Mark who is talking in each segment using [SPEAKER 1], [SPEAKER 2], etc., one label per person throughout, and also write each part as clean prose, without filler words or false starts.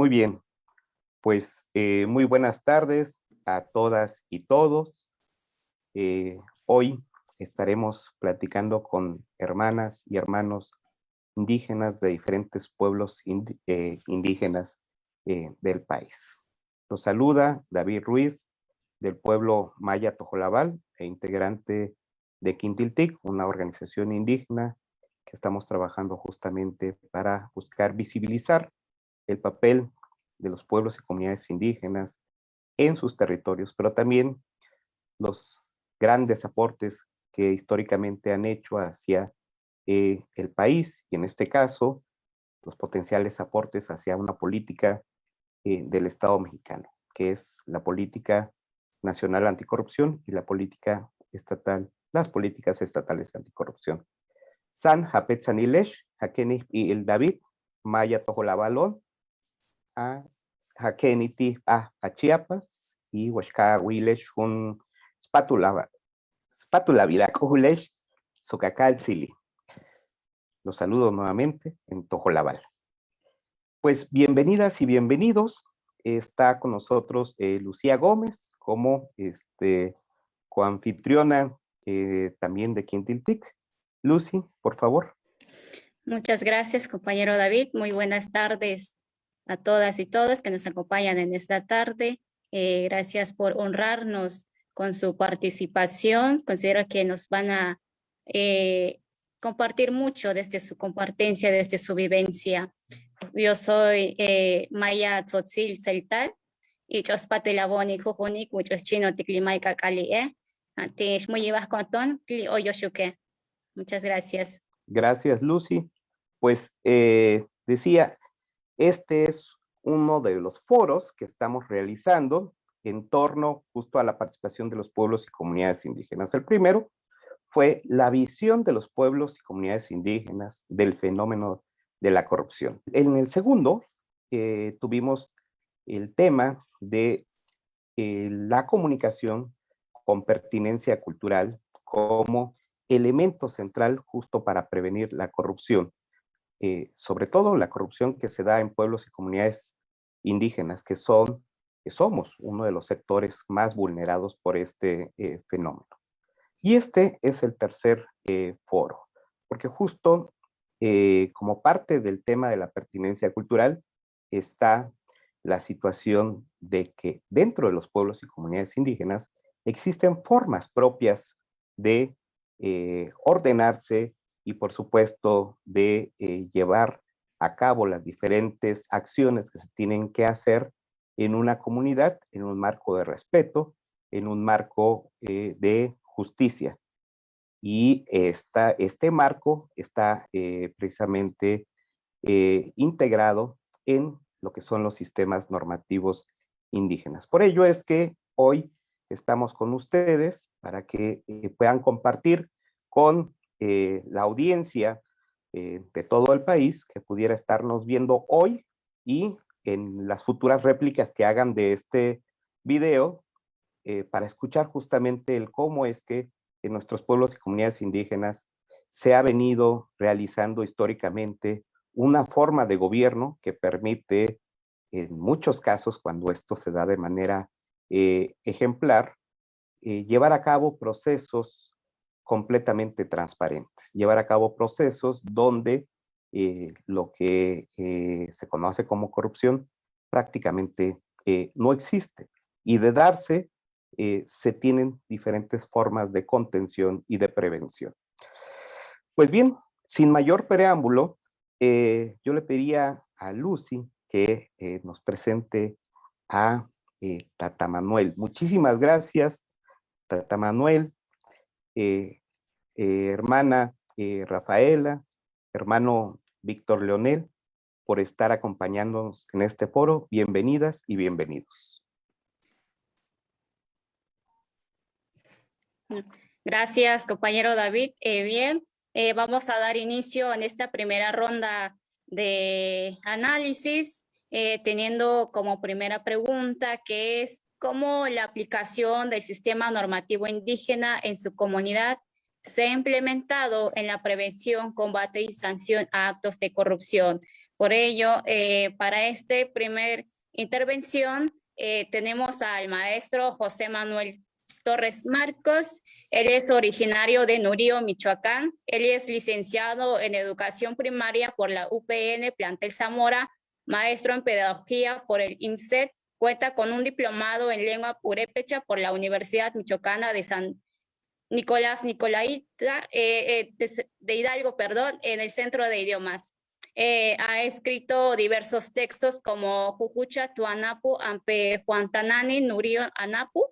[SPEAKER 1] Muy bien, pues muy buenas tardes a todas y todos. Hoy estaremos platicando con hermanas y hermanos indígenas de diferentes pueblos indígenas del país. Los saluda David Ruiz, del pueblo Maya Tojolabal e integrante de Quintiltic, una organización indígena que estamos trabajando justamente para buscar visibilizar el papel de los pueblos y comunidades indígenas en sus territorios, pero también los grandes aportes que históricamente han hecho hacia el país, y en este caso, los potenciales aportes hacia una política del Estado mexicano, que es la política nacional anticorrupción y la política estatal, las políticas estatales anticorrupción. San Japet Sanilesh, Hakenich y el David, Maya Tojolabalón, a Hakeniti a Chiapas, y Huashka Wilesh, un spátula Viracojulesh, Socacal Sili. Los saludo nuevamente en Tojolabal. Pues bienvenidas y bienvenidos. Está con nosotros Lucía Gómez como coanfitriona también de Quintiltic. Lucy, por favor.
[SPEAKER 2] Muchas gracias, compañero David. Muy buenas tardes a todas y todos que nos acompañan en esta tarde. Gracias por honrarnos con su participación. Considero que nos van a compartir mucho desde su compartencia, desde su vivencia. Yo soy Maya Tzotzil Celtal y Chospatelaboni Jujunik, muchos chinos de Climaica Cali. Muchas gracias.
[SPEAKER 1] Gracias, Lucy. Pues decía, este es uno de los foros que estamos realizando en torno justo a la participación de los pueblos y comunidades indígenas. El primero fue la visión de los pueblos y comunidades indígenas del fenómeno de la corrupción. En el segundo, tuvimos el tema de la comunicación con pertinencia cultural como elemento central justo para prevenir la corrupción. Sobre todo la corrupción que se da en pueblos y comunidades indígenas, que somos uno de los sectores más vulnerados por este fenómeno. Y este es el tercer foro, porque justo como parte del tema de la pertinencia cultural está la situación de que dentro de los pueblos y comunidades indígenas existen formas propias de ordenarse y por supuesto de llevar a cabo las diferentes acciones que se tienen que hacer en una comunidad, en un marco de respeto, en un marco de justicia. Y este marco está precisamente integrado en lo que son los sistemas normativos indígenas. Por ello es que hoy estamos con ustedes para que puedan compartir con la audiencia de todo el país que pudiera estarnos viendo hoy y en las futuras réplicas que hagan de este video para escuchar justamente el cómo es que en nuestros pueblos y comunidades indígenas se ha venido realizando históricamente una forma de gobierno que permite, en muchos casos, cuando esto se da de manera ejemplar, llevar a cabo procesos completamente transparentes, llevar a cabo procesos donde lo que se conoce como corrupción prácticamente no existe. Y de darse, se tienen diferentes formas de contención y de prevención. Pues bien, sin mayor preámbulo, yo le pediría a Lucy que nos presente a Tata Manuel. Muchísimas gracias, Tata Manuel, hermana Rafaela, hermano Víctor Leonel, por estar acompañándonos en este foro. Bienvenidas y bienvenidos.
[SPEAKER 2] Gracias, compañero David. Bien, vamos a dar inicio en esta primera ronda de análisis, teniendo como primera pregunta que es cómo la aplicación del sistema normativo indígena en su comunidad se ha implementado en la prevención, combate y sanción a actos de corrupción. Por ello, para esta primera intervención, tenemos al maestro José Manuel Torres Marcos. Él es originario de Nurío, Michoacán. Él es licenciado en educación primaria por la UPN Plantel Zamora, maestro en pedagogía por el IMSET, cuenta con un diplomado en lengua purépecha por la Universidad Michoacana de San Nicolás Nicolaita, de Hidalgo, perdón, en el Centro de Idiomas. Ha escrito diversos textos como Jujucha, Tuanapu, Ampe, Juantanani, Nurío, Anapu,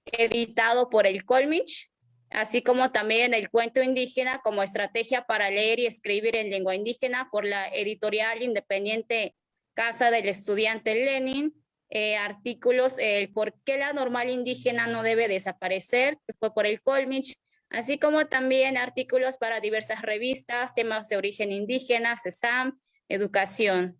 [SPEAKER 2] editado por el Colmich, así como también el cuento indígena como estrategia para leer y escribir en lengua indígena por la editorial independiente Casa del Estudiante Lenin, artículos, el por qué la normal indígena no debe desaparecer, que fue por el Colmich, así como también artículos para diversas revistas, temas de origen indígena, CESAM, educación.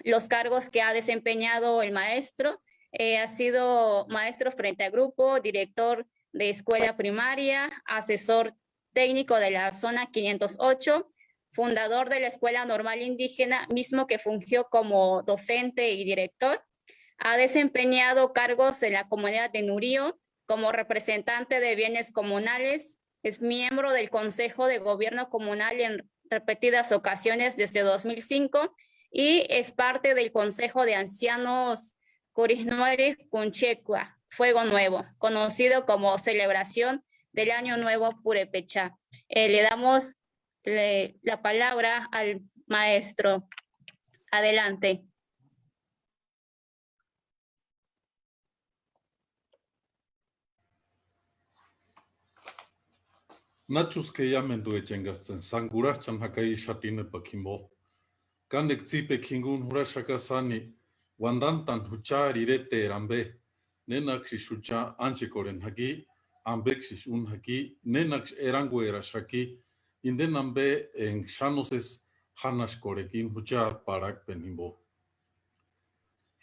[SPEAKER 2] Los cargos que ha desempeñado el maestro, ha sido maestro frente a grupo, director de escuela primaria, asesor técnico de la zona 508, fundador de la Escuela Normal Indígena, mismo que fungió como docente y director. Ha desempeñado cargos en la comunidad de Nurío como representante de bienes comunales, es miembro del Consejo de Gobierno Comunal en repetidas ocasiones desde 2005 y es parte del Consejo de Ancianos Curisnuere Cunchecua, Fuego Nuevo, conocido como celebración del Año Nuevo Purépecha. Le damos la palabra al maestro. Adelante.
[SPEAKER 3] Nachus que llamen du echengasten, sanguras chan hakai shatine pakimbo. Kanek zipe kingun hurashaka sani, wandantan hucha rirete rambe, nenaxish hucha anchikoren haki, ambexish un haki, nenax eranguera shaki, indenambe en shanoses hanash korekin hucha parak penimbo.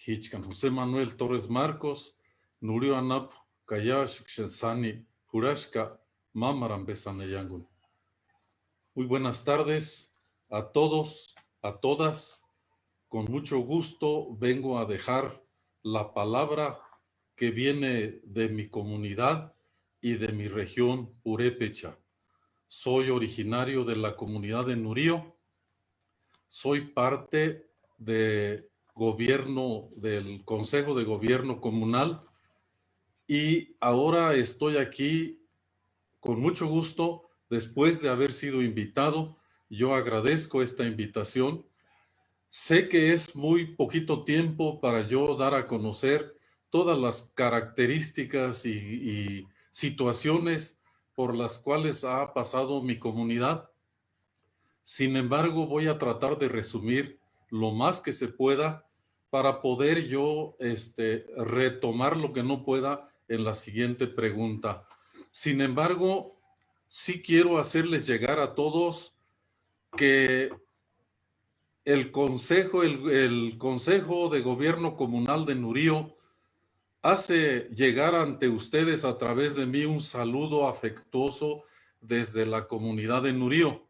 [SPEAKER 3] Hichkan José Manuel Torres Marcos, Nurio Anap, Kayash, Xensani, Hurashka, Mamaram Besaneyangun. Muy buenas tardes a todos, a todas. Con mucho gusto vengo a dejar la palabra que viene de mi comunidad y de mi región purépecha. Soy originario de la comunidad de Nurío. Soy parte de gobierno del Consejo de Gobierno Comunal y ahora estoy aquí con mucho gusto después de haber sido invitado. Yo agradezco esta invitación. Sé que es muy poquito tiempo para yo dar a conocer todas las características y situaciones por las cuales ha pasado mi comunidad. Sin embargo, voy a tratar de resumir lo más que se pueda para poder yo retomar lo que no pueda en la siguiente pregunta. Sin embargo, sí quiero hacerles llegar a todos que el Consejo de Gobierno Comunal de Nurío hace llegar ante ustedes a través de mí un saludo afectuoso desde la comunidad de Nurío.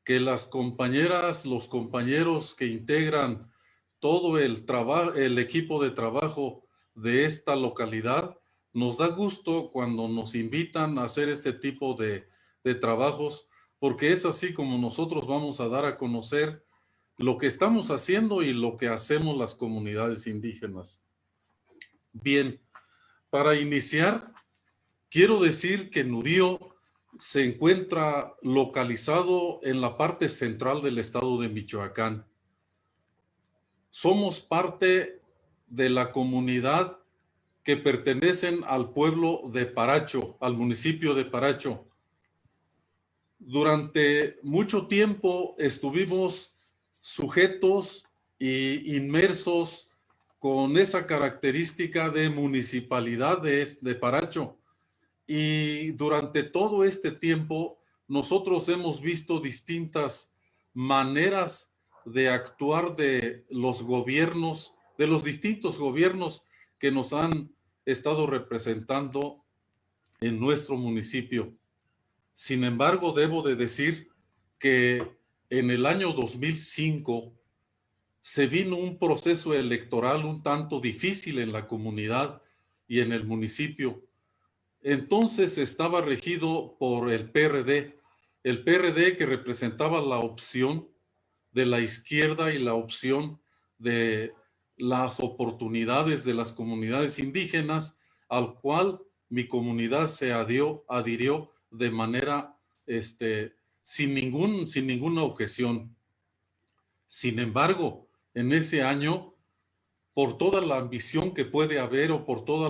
[SPEAKER 3] Que las compañeras, los compañeros que integran todo el equipo de trabajo de esta localidad, nos da gusto cuando nos invitan a hacer este tipo de trabajos, porque es así como nosotros vamos a dar a conocer lo que estamos haciendo y lo que hacemos las comunidades indígenas. Bien, para iniciar, quiero decir que Nurío se encuentra localizado en la parte central del estado de Michoacán. Somos parte de la comunidad que pertenecen al pueblo de Paracho, al municipio de Paracho. Durante mucho tiempo estuvimos sujetos e inmersos con esa característica de municipalidad de Paracho. Y durante todo este tiempo nosotros hemos visto distintas maneras de actuar de los gobiernos, de los distintos gobiernos que nos han estado representando en nuestro municipio. Sin embargo, debo de decir que en el año 2005 se vino un proceso electoral un tanto difícil en la comunidad y en el municipio. Entonces estaba regido por el PRD que representaba la opción de la izquierda y la opción de las oportunidades de las comunidades indígenas, al cual mi comunidad se adhirió de manera sin ninguna objeción. Sin embargo, en ese año, por toda la ambición que puede haber o por toda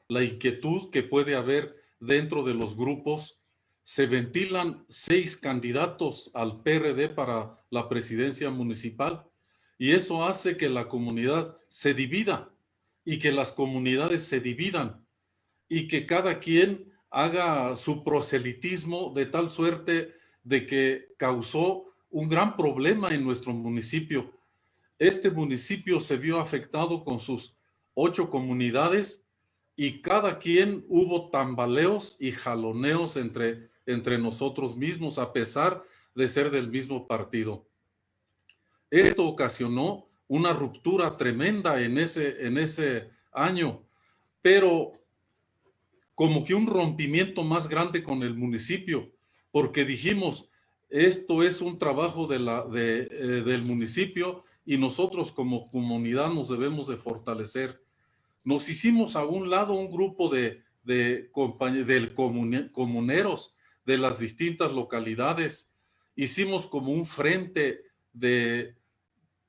[SPEAKER 3] la inquietud que puede haber dentro de los grupos, se ventilan 6 candidatos al PRD para la presidencia municipal y eso hace que la comunidad se divida y que las comunidades se dividan y que cada quien haga su proselitismo de tal suerte de que causó un gran problema en nuestro municipio. Este municipio se vio afectado con sus 8 comunidades y cada quien hubo tambaleos y jaloneos entre nosotros mismos, a pesar de ser del mismo partido. Esto ocasionó una ruptura tremenda en ese año, pero como que un rompimiento más grande con el municipio, porque dijimos, esto es un trabajo del municipio y nosotros como comunidad nos debemos de fortalecer. Nos hicimos a un lado un grupo de comuneros de las distintas localidades. Hicimos como un frente de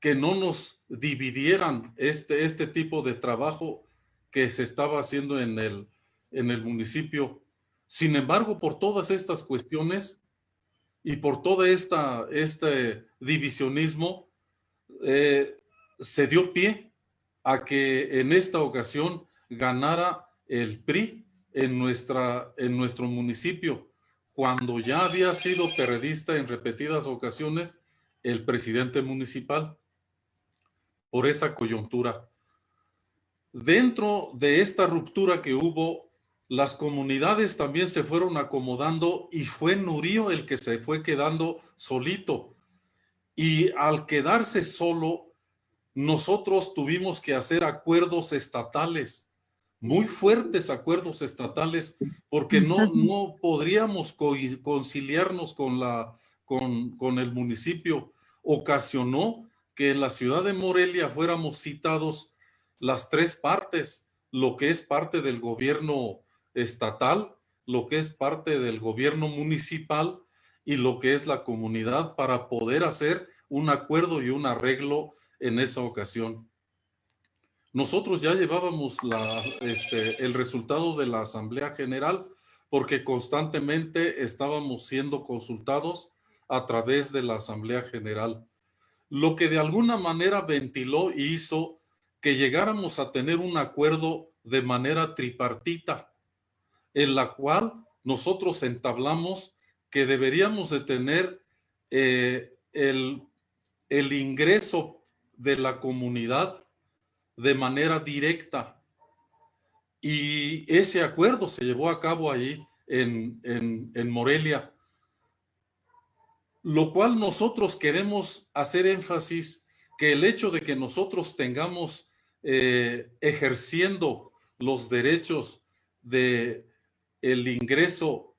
[SPEAKER 3] que no nos dividieran este tipo de trabajo que se estaba haciendo en el municipio. Sin embargo, por todas estas cuestiones y por todo este divisionismo, se dio pie a que en esta ocasión ganara el PRI en nuestro municipio, cuando ya había sido perredista en repetidas ocasiones el presidente municipal, por esa coyuntura. Dentro de esta ruptura que hubo, las comunidades también se fueron acomodando y fue Nurío el que se fue quedando solito. Y al quedarse solo, nosotros tuvimos que hacer acuerdos estatales, muy fuertes acuerdos estatales, porque no podríamos conciliarnos con el municipio. Ocasionó que en la ciudad de Morelia fuéramos citados las 3 partes, lo que es parte del gobierno estatal, lo que es parte del gobierno municipal y lo que es la comunidad, para poder hacer un acuerdo y un arreglo en esa ocasión. Nosotros ya llevábamos el resultado de la Asamblea General porque constantemente estábamos siendo consultados a través de la Asamblea General, lo que de alguna manera ventiló y hizo que llegáramos a tener un acuerdo de manera tripartita, en la cual nosotros entablamos que deberíamos de tener el ingreso de la comunidad de manera directa. Y ese acuerdo se llevó a cabo allí en Morelia, lo cual nosotros queremos hacer énfasis que el hecho de que nosotros tengamos ejerciendo los derechos de el ingreso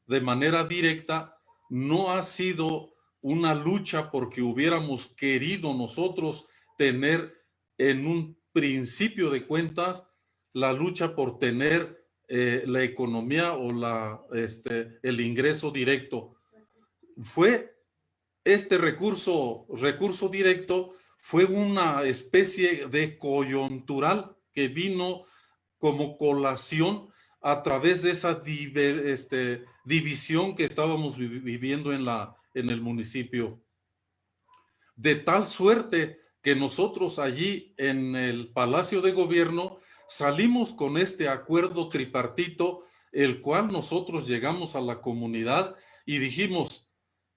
[SPEAKER 3] de manera directa no ha sido una lucha porque hubiéramos querido nosotros tener en un principio de cuentas la lucha por tener la economía o el ingreso directo. Fue este recurso directo, fue una especie de coyuntural que vino como colación a través de esa división que estábamos viviendo en el municipio. De tal suerte que nosotros allí en el Palacio de Gobierno salimos con este acuerdo tripartito, el cual nosotros llegamos a la comunidad y dijimos,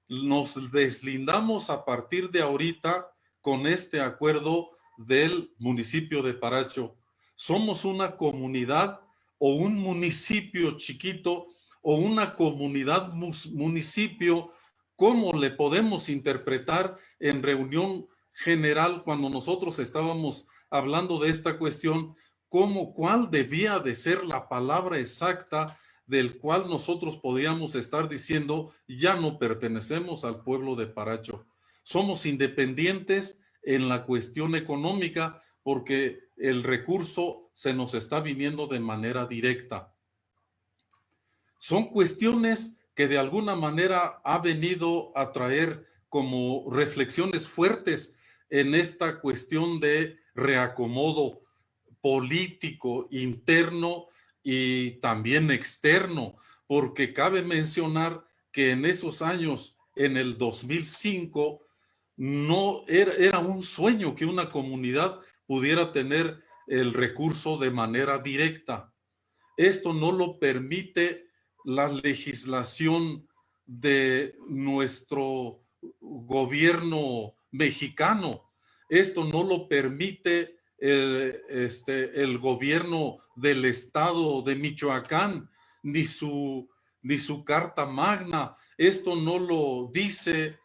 [SPEAKER 3] nos deslindamos a partir de ahorita con este acuerdo del municipio de Paracho. Somos una comunidad o un municipio chiquito o una comunidad municipio, ¿cómo le podemos interpretar en reunión general cuando nosotros estábamos hablando de esta cuestión? ¿Cuál debía de ser la palabra exacta del cual nosotros podíamos estar diciendo ya no pertenecemos al pueblo de Paracho? Somos independientes en la cuestión económica porque el recurso se nos está viniendo de manera directa. Son cuestiones que de alguna manera ha venido a traer como reflexiones fuertes en esta cuestión de reacomodo político, interno y también externo, porque cabe mencionar que en esos años, en el 2005, no era un sueño que una comunidad pudiera tener el recurso de manera directa. Esto no lo permite la legislación de nuestro gobierno mexicano. Esto no lo permite el gobierno del estado de Michoacán, ni su carta magna. Esto no lo dice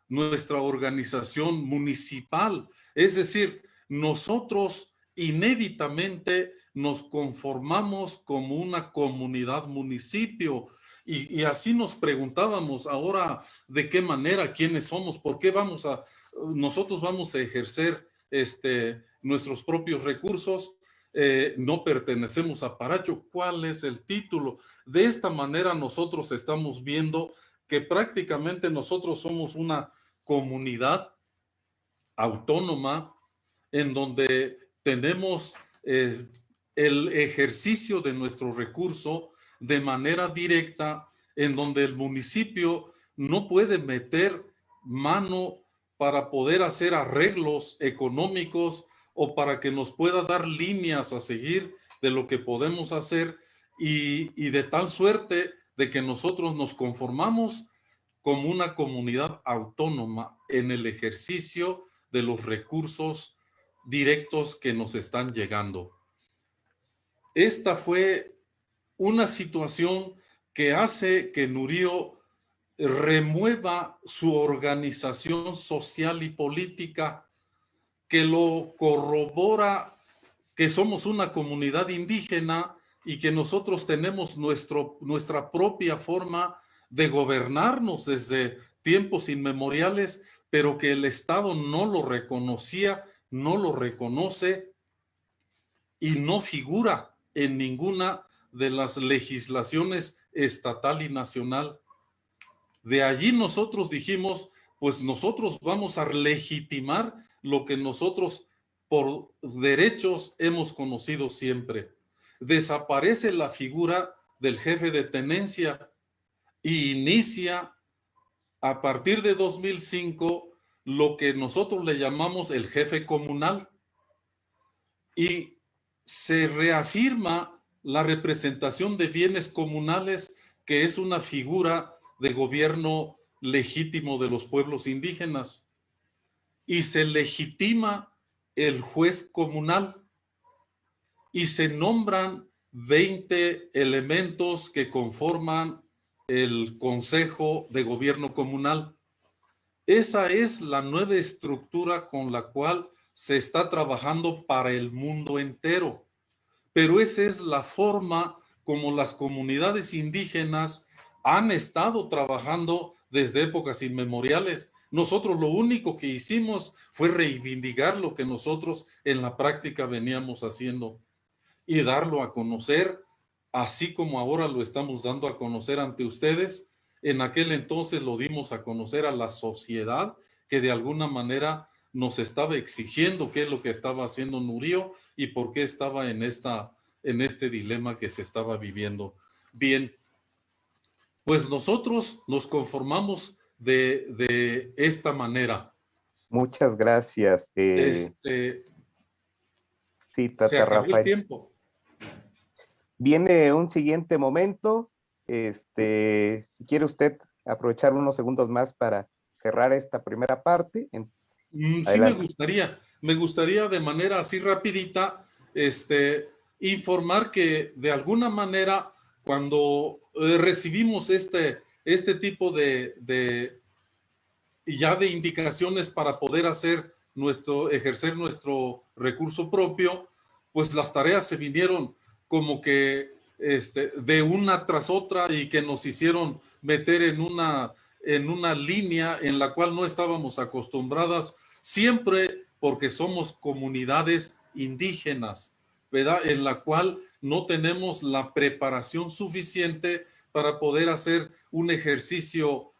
[SPEAKER 3] nuestra organización municipal. Es decir, nosotros inéditamente nos conformamos como una comunidad municipio y así nos preguntábamos ahora de qué manera, quiénes somos, por qué nosotros vamos a ejercer nuestros propios recursos, no pertenecemos a Paracho. ¿Cuál es el título? De esta manera nosotros estamos viendo que prácticamente nosotros somos una comunidad autónoma en donde tenemos el ejercicio de nuestro recurso de manera directa, en donde el municipio no puede meter mano para poder hacer arreglos económicos o para que nos pueda dar líneas a seguir de lo que podemos hacer y de tal suerte de que nosotros nos conformamos como una comunidad autónoma en el ejercicio de los recursos directos que nos están llegando. Esta fue una situación que hace que Nurío remueva su organización social y política, que lo corrobora que somos una comunidad indígena y que nosotros tenemos nuestra propia forma de gobernarnos desde tiempos inmemoriales, pero que el Estado no lo reconocía, no lo reconoce y no figura en ninguna de las legislaciones estatal y nacional. De allí nosotros dijimos, pues nosotros vamos a legitimar lo que nosotros por derechos hemos conocido siempre. Desaparece la figura del jefe de tenencia y inicia a partir de 2005 lo que nosotros le llamamos el jefe comunal y se reafirma la representación de bienes comunales, que es una figura de gobierno legítimo de los pueblos indígenas, y se legitima el juez comunal y se nombran 20 elementos que conforman el Consejo de Gobierno Comunal. Esa es la nueva estructura con la cual se está trabajando para el mundo entero. Pero esa es la forma como las comunidades indígenas han estado trabajando desde épocas inmemoriales. Nosotros lo único que hicimos fue reivindicar lo que nosotros en la práctica veníamos haciendo y darlo a conocer, así como ahora lo estamos dando a conocer ante ustedes. En aquel entonces lo dimos a conocer a la sociedad que de alguna manera nos estaba exigiendo qué es lo que estaba haciendo Nurío y por qué estaba en este dilema que se estaba viviendo. Bien, pues nosotros nos conformamos de esta manera.
[SPEAKER 1] Muchas gracias. Sí,
[SPEAKER 3] Se
[SPEAKER 1] Tata
[SPEAKER 3] acabó el
[SPEAKER 1] Rafael.
[SPEAKER 3] tiempo.
[SPEAKER 1] Viene un siguiente momento. Si quiere usted aprovechar unos segundos más para cerrar esta primera parte.
[SPEAKER 3] Sí, me gustaría de manera así rapidita, informar que de alguna manera cuando recibimos este tipo de indicaciones para poder ejercer nuestro recurso propio, pues las tareas se vinieron como que de una tras otra y que nos hicieron meter en una línea en la cual no estábamos acostumbradas, siempre porque somos comunidades indígenas, ¿verdad? En la cual no tenemos la preparación suficiente para poder hacer un ejercicio,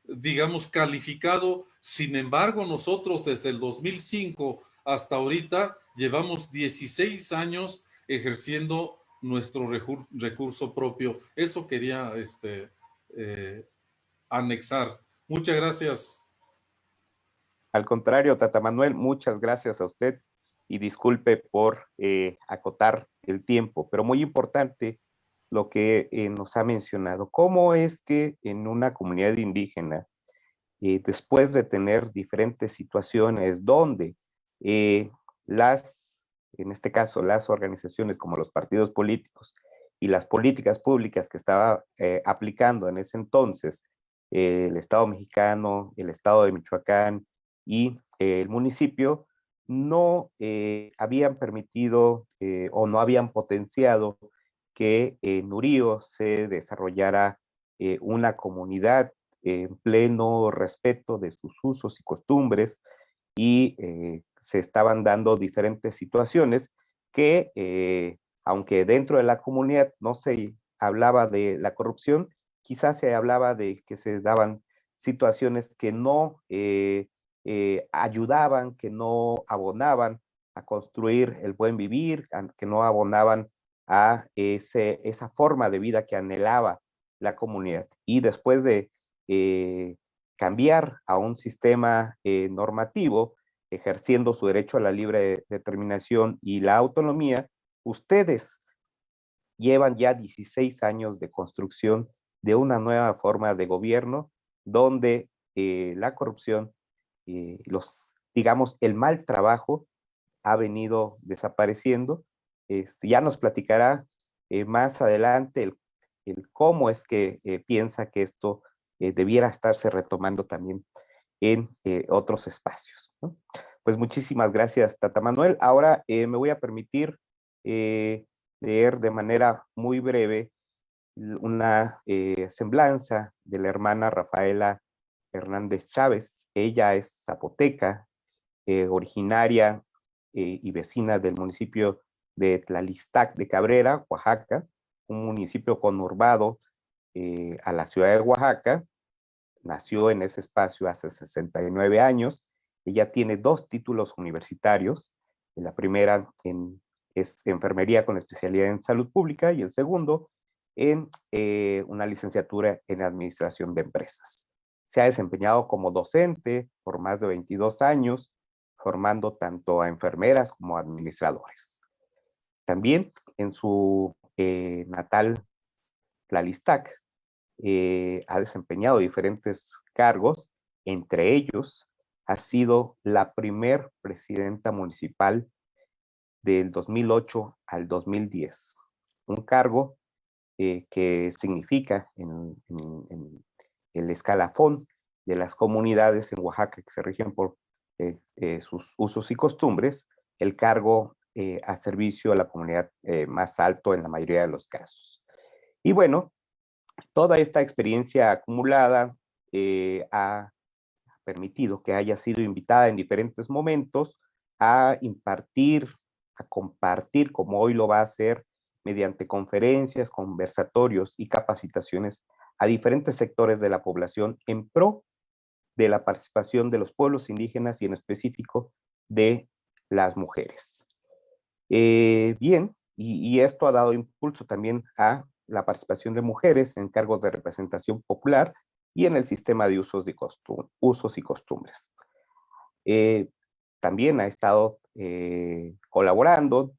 [SPEAKER 3] digamos, calificado. Sin embargo, nosotros desde el 2005 hasta ahorita llevamos 16 años ejerciendo nuestro recurso propio. Eso quería anexar. Muchas gracias.
[SPEAKER 1] Al contrario, Tata Manuel, muchas gracias a usted y disculpe por acotar el tiempo, pero muy importante lo que nos ha mencionado. ¿Cómo es que en una comunidad indígena, después de tener diferentes situaciones donde en este caso, las organizaciones como los partidos políticos y las políticas públicas que estaba aplicando en ese entonces, el Estado mexicano, el Estado de Michoacán y el municipio, no habían permitido o no habían potenciado que en Urío se desarrollara una comunidad en pleno respeto de sus usos y costumbres, y se estaban dando diferentes situaciones que, aunque dentro de la comunidad no se hablaba de la corrupción, quizás se hablaba de que se daban situaciones que no ayudaban, que no abonaban a construir el buen vivir, que no abonaban a esa forma de vida que anhelaba la comunidad. Y después de cambiar a un sistema normativo, ejerciendo su derecho a la libre determinación y la autonomía, ustedes llevan ya 16 años de construcción de una nueva forma de gobierno donde la corrupción, digamos, el mal trabajo ha venido desapareciendo. Ya nos platicará más adelante el cómo es que piensa que esto debiera estarse retomando también en otros espacios, ¿no? Pues muchísimas gracias, Tata Manuel. Ahora me voy a permitir leer de manera muy breve una semblanza de la hermana Rafaela Hernández Chávez. Ella es zapoteca, originaria y vecina del municipio de Tlalistac de Cabrera, Oaxaca, un municipio conurbado a la ciudad de Oaxaca. Nació en ese espacio hace 69 años. Ella tiene 2 títulos universitarios. La primera es enfermería con especialidad en salud pública y el segundo en una licenciatura en administración de empresas. Se ha desempeñado como docente por más de 22 años, formando tanto a enfermeras como a administradores. También en su natal Tlalistac, ha desempeñado diferentes cargos, entre ellos ha sido la primer presidenta municipal del 2008 al 2010, un cargo que significa en el escalafón de las comunidades en Oaxaca que se rigen por sus usos y costumbres, el cargo a servicio a la comunidad más alto en la mayoría de los casos. Y bueno, toda esta experiencia acumulada ha permitido que haya sido invitada en diferentes momentos a impartir, a compartir, como hoy lo va a hacer, mediante conferencias, conversatorios y capacitaciones a diferentes sectores de la población en pro de la participación de los pueblos indígenas y en específico de las mujeres. Bien, y esto ha dado impulso también a la participación de mujeres en cargos de representación popular y en el sistema de usos y costumbres. También ha estado colaborando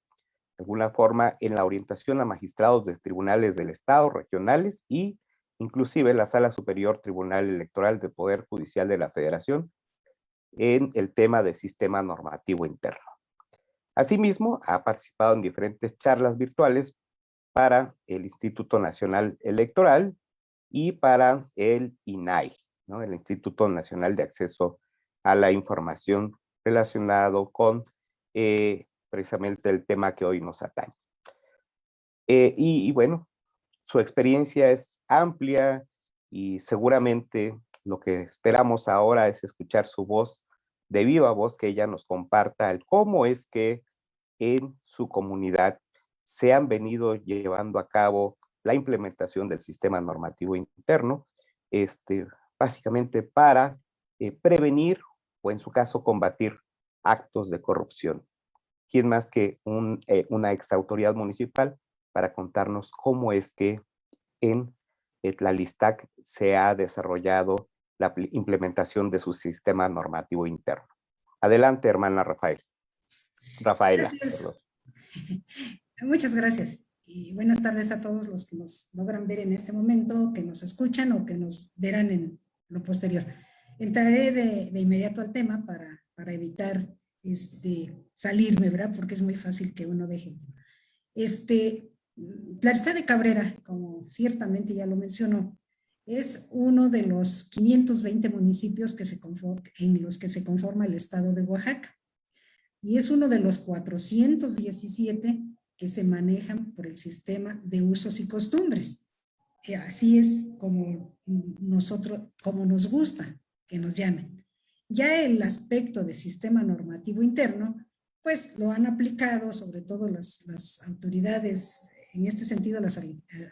[SPEAKER 1] de alguna forma en la orientación a magistrados de tribunales del Estado, regionales y inclusive la Sala Superior Tribunal Electoral del Poder Judicial de la Federación en el tema del sistema normativo interno. Asimismo, ha participado en diferentes charlas virtuales para el Instituto Nacional Electoral y para el INAI, ¿no? El Instituto Nacional de Acceso a la Información, relacionado con precisamente el tema que hoy nos atañe. Y bueno, su experiencia es amplia y seguramente lo que esperamos ahora es escuchar su voz de viva voz, que ella nos comparta el cómo es que en su comunidad se han venido llevando a cabo la implementación del sistema normativo interno, básicamente para prevenir o en su caso combatir actos de corrupción. ¿Quién más que una exautoridad municipal para contarnos cómo es que en Tlalistac se ha desarrollado la implementación de su sistema normativo interno? Adelante, hermana Rafaela. Perdón.
[SPEAKER 4] Muchas gracias y buenas tardes a todos los que nos logran ver en este momento, que nos escuchan o que nos verán en lo posterior. Entraré de inmediato al tema para evitar salirme, ¿verdad? Porque es muy fácil que uno deje. Tlalistán de Cabrera, como ciertamente ya lo mencionó, es uno de los 520 municipios en los que se conforma el estado de Oaxaca. Y es uno de los 417 que se manejan por el sistema de usos y costumbres. Así es como nos gusta que nos llamen. Ya el aspecto de sistema normativo interno, pues lo han aplicado sobre todo las autoridades, en este sentido las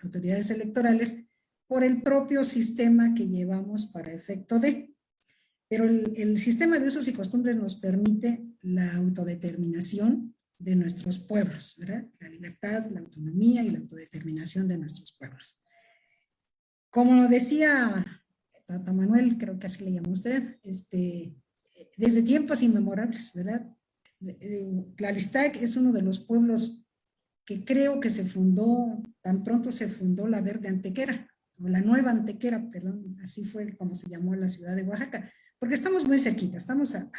[SPEAKER 4] autoridades electorales, por el propio sistema que llevamos para efecto de. Pero el sistema de usos y costumbres nos permite la autodeterminación de nuestros pueblos, ¿verdad? La libertad, la autonomía y la autodeterminación de nuestros pueblos. Como decía Tata Manuel, creo que así le llamó usted, desde tiempos inmemorables, ¿verdad? Tlalistac es uno de los pueblos que creo que se fundó, tan pronto se fundó la Verde Antequera, o la Nueva Antequera, perdón, así fue como se llamó la ciudad de Oaxaca, porque estamos muy cerquita, estamos a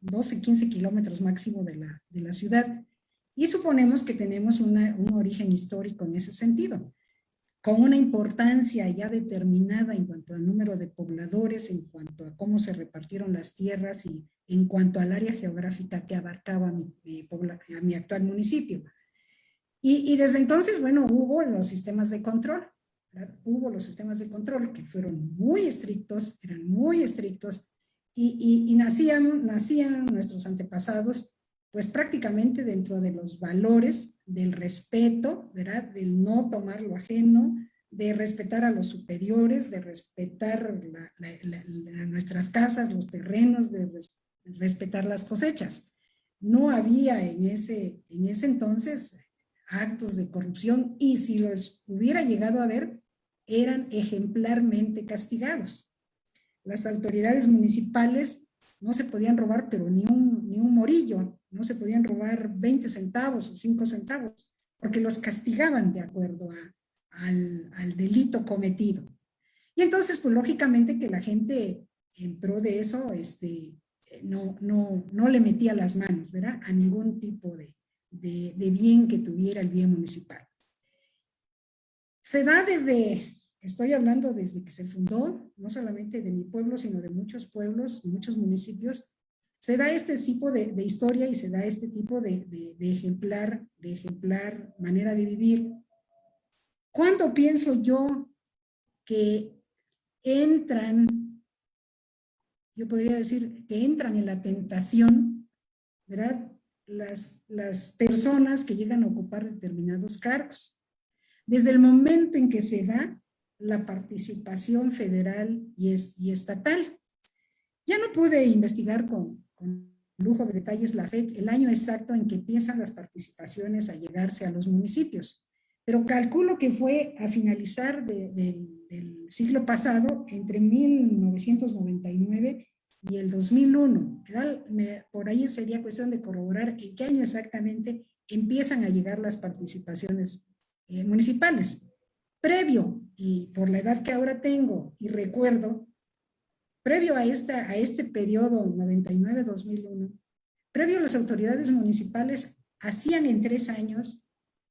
[SPEAKER 4] 12, 15 kilómetros máximo de la ciudad, y suponemos que tenemos un origen histórico en ese sentido, con una importancia ya determinada en cuanto al número de pobladores, en cuanto a cómo se repartieron las tierras y en cuanto al área geográfica que abarcaba mi actual municipio. Y desde entonces, bueno, hubo los sistemas de control, ¿verdad? Hubo los sistemas de control que fueron muy estrictos, eran muy estrictos, y nacían nuestros antepasados, pues prácticamente dentro de los valores del respeto, ¿verdad? Del no tomar lo ajeno, de respetar a los superiores, de respetar nuestras casas, los terrenos, de respetar las cosechas. No había en ese entonces actos de corrupción, y si los hubiera llegado a ver, eran ejemplarmente castigados. Las autoridades municipales no se podían robar, pero ni un morillo, no se podían robar 20 centavos o 5 centavos, porque los castigaban de acuerdo al delito cometido. Y entonces, pues lógicamente que la gente en pro de eso no le metía las manos, ¿verdad? A ningún tipo de bien que tuviera el bien municipal. Se da estoy hablando desde que se fundó, no solamente de mi pueblo, sino de muchos pueblos, muchos municipios, se da este tipo de historia y se da este tipo de ejemplar manera de vivir. ¿Cuándo pienso yo que entran, yo podría decir que entran en la tentación, ¿verdad? Las personas que llegan a ocupar determinados cargos? Desde el momento en que se da la participación federal y estatal. Ya no pude investigar con lujo de detalles el año exacto en que empiezan las participaciones a llegarse a los municipios, pero calculo que fue a finalizar del siglo pasado, entre 1999 y el 2001. Por ahí sería cuestión de corroborar en qué año exactamente empiezan a llegar las participaciones municipales. Previo, y por la edad que ahora tengo y recuerdo, previo a este periodo 99-2001, Previo, las autoridades municipales hacían en 3 años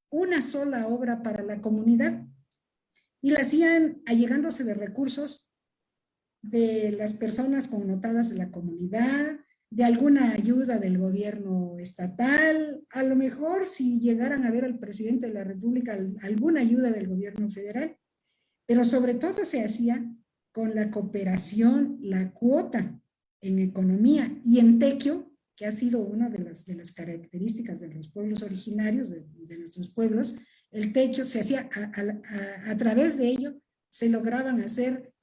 [SPEAKER 4] una sola obra para la comunidad y la hacían allegándose de recursos de las personas connotadas de la comunidad, de alguna ayuda del gobierno estatal, a lo mejor si llegaran a ver al presidente de la República alguna ayuda del gobierno federal, pero sobre todo se hacía con la cooperación, la cuota en economía y en tequio, que ha sido una de las características de los pueblos originarios, de nuestros pueblos. El tequio se hacía, a través de ello se lograban hacer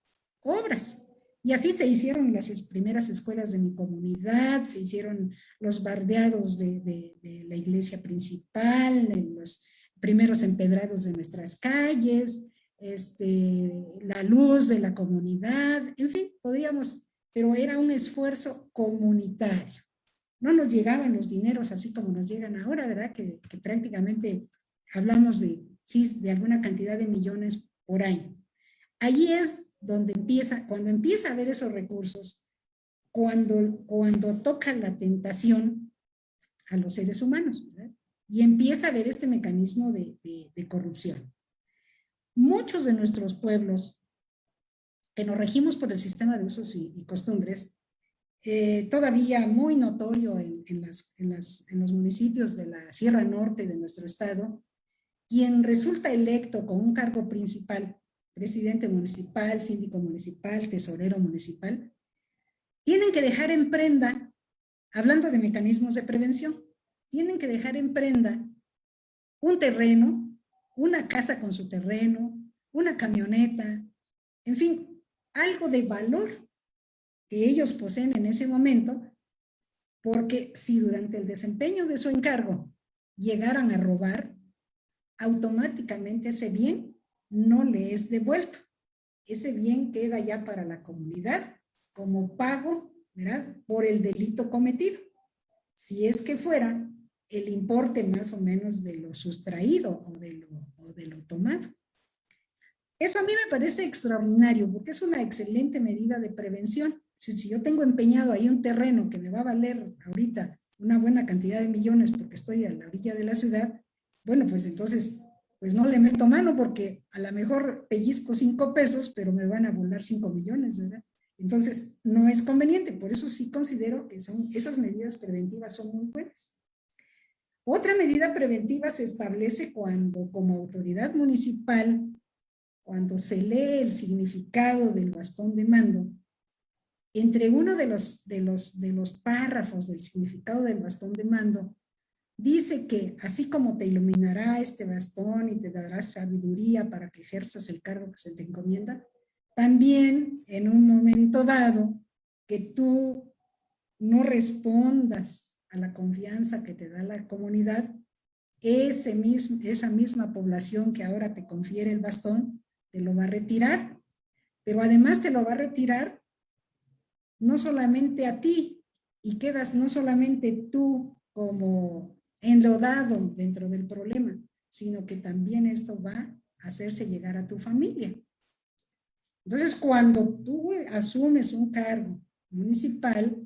[SPEAKER 4] obras. Y así se hicieron las primeras escuelas de mi comunidad, se hicieron los bardeados de la iglesia principal, los primeros empedrados de nuestras calles, la luz de la comunidad, en fin, podríamos, pero era un esfuerzo comunitario. No nos llegaban los dineros así como nos llegan ahora, ¿verdad? Que prácticamente hablamos de alguna cantidad de millones por año. Allí es donde cuando empieza a haber esos recursos, cuando toca la tentación a los seres humanos, ¿verdad? Y empieza a haber este mecanismo de corrupción. Muchos de nuestros pueblos, que nos regimos por el sistema de usos y costumbres, todavía muy notorio en los municipios de la Sierra Norte de nuestro estado, quien resulta electo con un cargo principal, presidente municipal, síndico municipal, tesorero municipal, tienen que dejar en prenda, hablando de mecanismos de prevención, tienen que dejar en prenda un terreno, una casa con su terreno, una camioneta, en fin, algo de valor que ellos poseen en ese momento, porque si durante el desempeño de su encargo llegaran a robar, automáticamente ese bien no le es devuelto. Ese bien queda ya para la comunidad como pago, ¿verdad?, por el delito cometido. Si es que fuera el importe más o menos de lo sustraído o de lo tomado. Eso a mí me parece extraordinario porque es una excelente medida de prevención. Si yo tengo empeñado ahí un terreno que me va a valer ahorita una buena cantidad de millones porque estoy a la orilla de la ciudad, bueno, pues entonces, pues no le meto mano porque a lo mejor pellizco 5 pesos, pero me van a volar 5 millones, ¿verdad? Entonces, no es conveniente. Por eso sí considero que esas medidas preventivas son muy buenas. Otra medida preventiva se establece cuando, como autoridad municipal, cuando se lee el significado del bastón de mando, entre uno de los párrafos del significado del bastón de mando, dice que así como te iluminará este bastón y te dará sabiduría para que ejerzas el cargo que se te encomienda, también en un momento dado que tú no respondas a la confianza que te da la comunidad, esa misma población que ahora te confiere el bastón, te lo va a retirar, pero además te lo va a retirar no solamente a ti, y quedas no solamente tú como enlodado dentro del problema, sino que también esto va a hacerse llegar a tu familia. Entonces, cuando tú asumes un cargo municipal,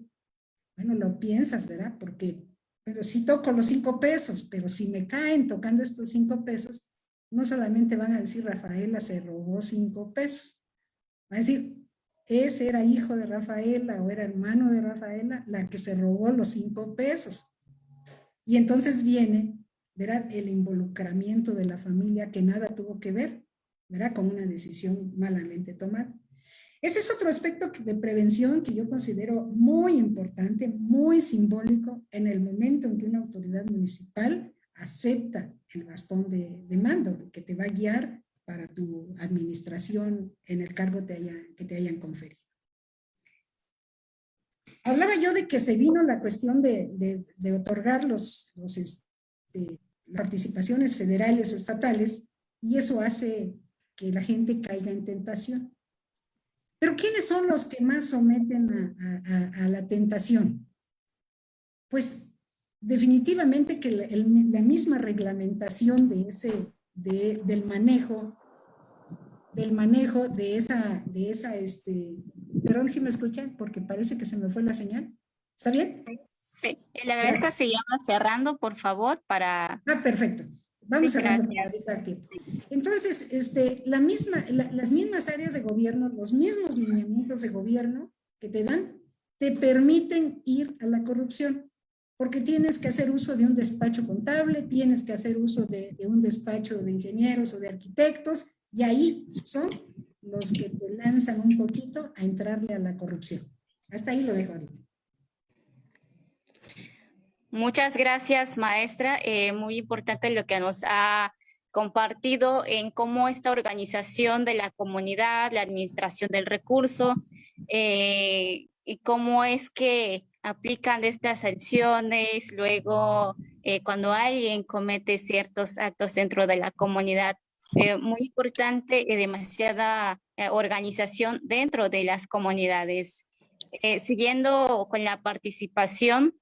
[SPEAKER 4] bueno, lo piensas, ¿verdad? Porque, pero si toco los 5 pesos, pero si me caen tocando estos 5 pesos, no solamente van a decir Rafaela se robó 5 pesos, van a decir, ese era hijo de Rafaela o era hermano de Rafaela la que se robó los 5 pesos. Y entonces viene, ¿verdad?, el involucramiento de la familia que nada tuvo que ver, ¿verdad?, con una decisión malamente tomada. Este es otro aspecto de prevención que yo considero muy importante, muy simbólico en el momento en que una autoridad municipal acepta el bastón de mando que te va a guiar para tu administración en el cargo que te hayan conferido. Hablaba yo de que se vino la cuestión de otorgar las participaciones federales o estatales, y eso hace que la gente caiga en tentación. Pero ¿quiénes son los que más someten a la tentación? Pues definitivamente que la misma reglamentación del manejo de esa, perdón si me escuchan, porque parece que se me fue la señal. ¿Está bien?
[SPEAKER 2] Sí, le agradezco si ya va cerrando, por favor, para...
[SPEAKER 4] Ah, perfecto. Vamos
[SPEAKER 2] Sí,
[SPEAKER 4] cerrando
[SPEAKER 2] gracias.
[SPEAKER 4] para evitar tiempo. Entonces, las mismas áreas de gobierno, los mismos lineamientos de gobierno que te dan, te permiten ir a la corrupción, porque tienes que hacer uso de un despacho contable, tienes que hacer uso de un despacho de ingenieros o de arquitectos, y ahí son los que te lanzan un poquito a entrarle a la corrupción. Hasta ahí lo dejo ahorita.
[SPEAKER 2] Muchas gracias, maestra. Muy importante lo que nos ha compartido en cómo esta organización de la comunidad, la administración del recurso, y cómo es que aplican estas sanciones luego cuando alguien comete ciertos actos dentro de la comunidad. Muy importante y demasiada organización dentro de las comunidades. Siguiendo con la participación,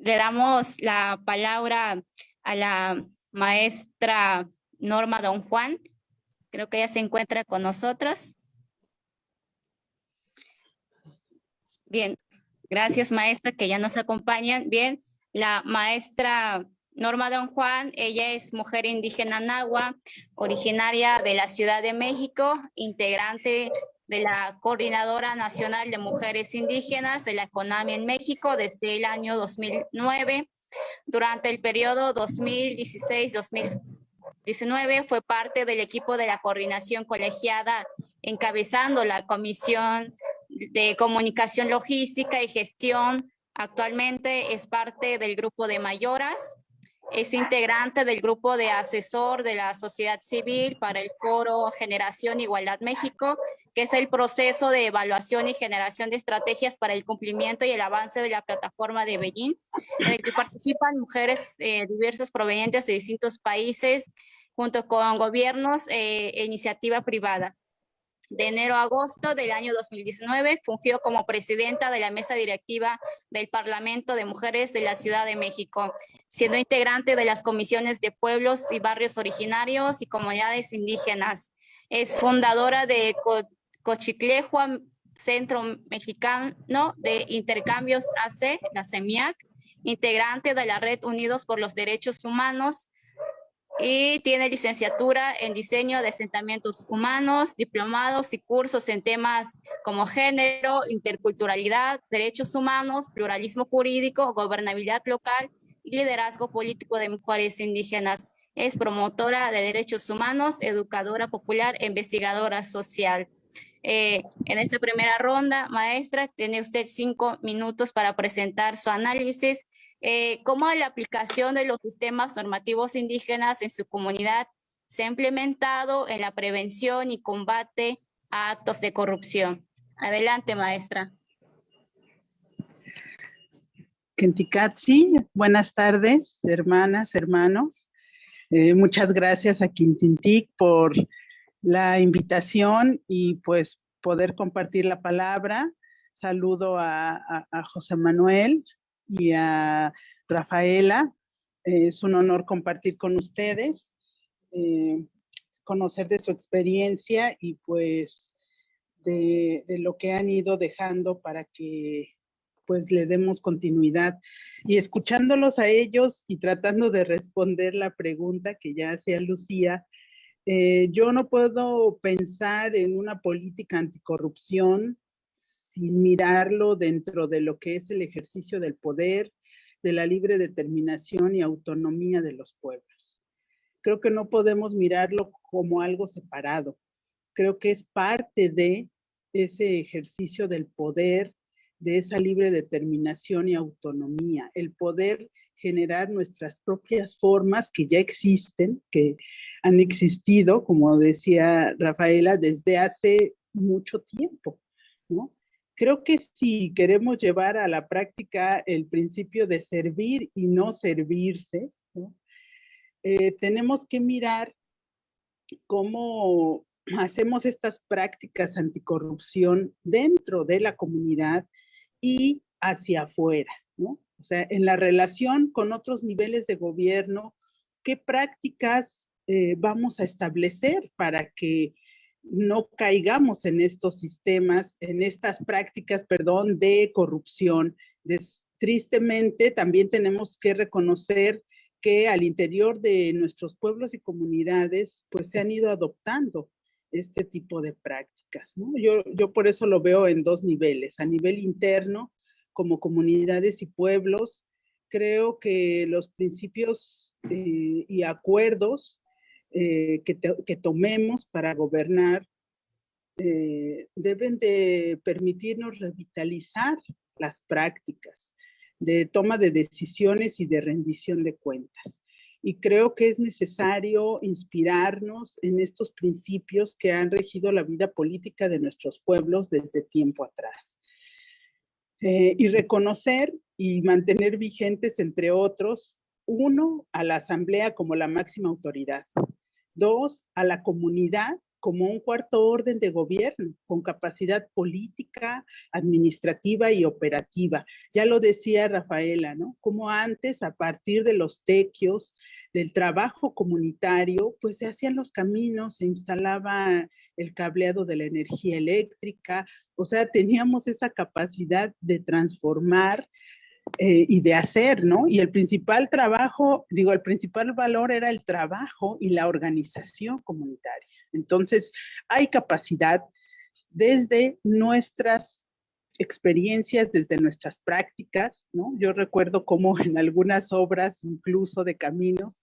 [SPEAKER 2] le damos la palabra a la maestra Norma Don Juan. Creo que ella se encuentra con nosotros. Bien, gracias maestra que ya nos acompañan. Bien, la maestra Norma Don Juan, ella es mujer indígena nahua, originaria de la Ciudad de México, integrante de la Coordinadora Nacional de Mujeres Indígenas de la CONAMI en México desde el año 2009. Durante el periodo 2016-2019 fue parte del equipo de la coordinación colegiada encabezando la Comisión de Comunicación Logística y Gestión. Actualmente es parte del grupo de mayoras. Es integrante del grupo de asesor de la sociedad civil para el Foro Generación Igualdad México, que es el proceso de evaluación y generación de estrategias para el cumplimiento y el avance de la plataforma de Beijing, en el que participan mujeres diversas provenientes de distintos países, junto con gobiernos e iniciativa privada. De enero a agosto del año 2019 fungió como presidenta de la mesa directiva del Parlamento de Mujeres de la Ciudad de México, siendo integrante de las comisiones de pueblos y barrios originarios y comunidades indígenas. Es fundadora de Cochiclejua, Centro Mexicano de Intercambios AC, la CEMIAC, integrante de la Red Unidos por los Derechos Humanos, y tiene licenciatura en diseño de asentamientos humanos, diplomados y cursos en temas como género, interculturalidad, derechos humanos, pluralismo jurídico, gobernabilidad local y liderazgo político de mujeres indígenas. Es promotora de derechos humanos, educadora popular e investigadora social. En esta primera ronda, maestra, tiene usted 5 minutos para presentar su análisis. Cómo la aplicación de los sistemas normativos indígenas en su comunidad se ha implementado en la prevención y combate a actos de corrupción. Adelante, maestra.
[SPEAKER 5] Kentikatsi, buenas tardes, hermanas, hermanos. Muchas gracias a Quintintic por la invitación y pues poder compartir la palabra. Saludo a José Manuel y a Rafaela. Es un honor compartir con ustedes, conocer de su experiencia y pues de lo que han ido dejando para que pues le demos continuidad. Y escuchándolos a ellos y tratando de responder la pregunta que ya hacía Lucía, yo no puedo pensar en una política anticorrupción sin mirarlo dentro de lo que es el ejercicio del poder, de la libre determinación y autonomía de los pueblos. Creo que no podemos mirarlo como algo separado. Creo que es parte de ese ejercicio del poder, de esa libre determinación y autonomía, el poder generar nuestras propias formas que ya existen, que han existido, como decía Rafaela, desde hace mucho tiempo, ¿no? Creo que si queremos llevar a la práctica el principio de servir y no servirse, ¿no? Tenemos que mirar cómo hacemos estas prácticas anticorrupción dentro de la comunidad y hacia afuera, ¿no? O sea, en la relación con otros niveles de gobierno, ¿qué prácticas vamos a establecer para que no caigamos en estos sistemas, en estas prácticas, perdón, de corrupción. Tristemente, también tenemos que reconocer que al interior de nuestros pueblos y comunidades, pues se han ido adoptando este tipo de prácticas, ¿no? Yo por eso lo veo en dos niveles. A nivel interno, como comunidades y pueblos, creo que los principios y acuerdos que tomemos para gobernar deben de permitirnos revitalizar las prácticas de toma de decisiones y de rendición de cuentas. Y creo que es necesario inspirarnos en estos principios que han regido la vida política de nuestros pueblos desde tiempo atrás. Y reconocer y mantener vigentes, entre otros, uno, a la asamblea como la máxima autoridad. Dos, a la comunidad como un cuarto orden de gobierno, con capacidad política, administrativa y operativa. Ya lo decía Rafaela, ¿no? Como antes, a partir de los tequios, del trabajo comunitario, pues se hacían los caminos, se instalaba el cableado de la energía eléctrica, o sea, teníamos esa capacidad de transformar y de hacer, ¿no? Y el principal trabajo, digo, el principal valor era el trabajo y la organización comunitaria. Entonces, hay capacidad desde nuestras experiencias, desde nuestras prácticas, ¿no? Yo recuerdo cómo en algunas obras, incluso de caminos,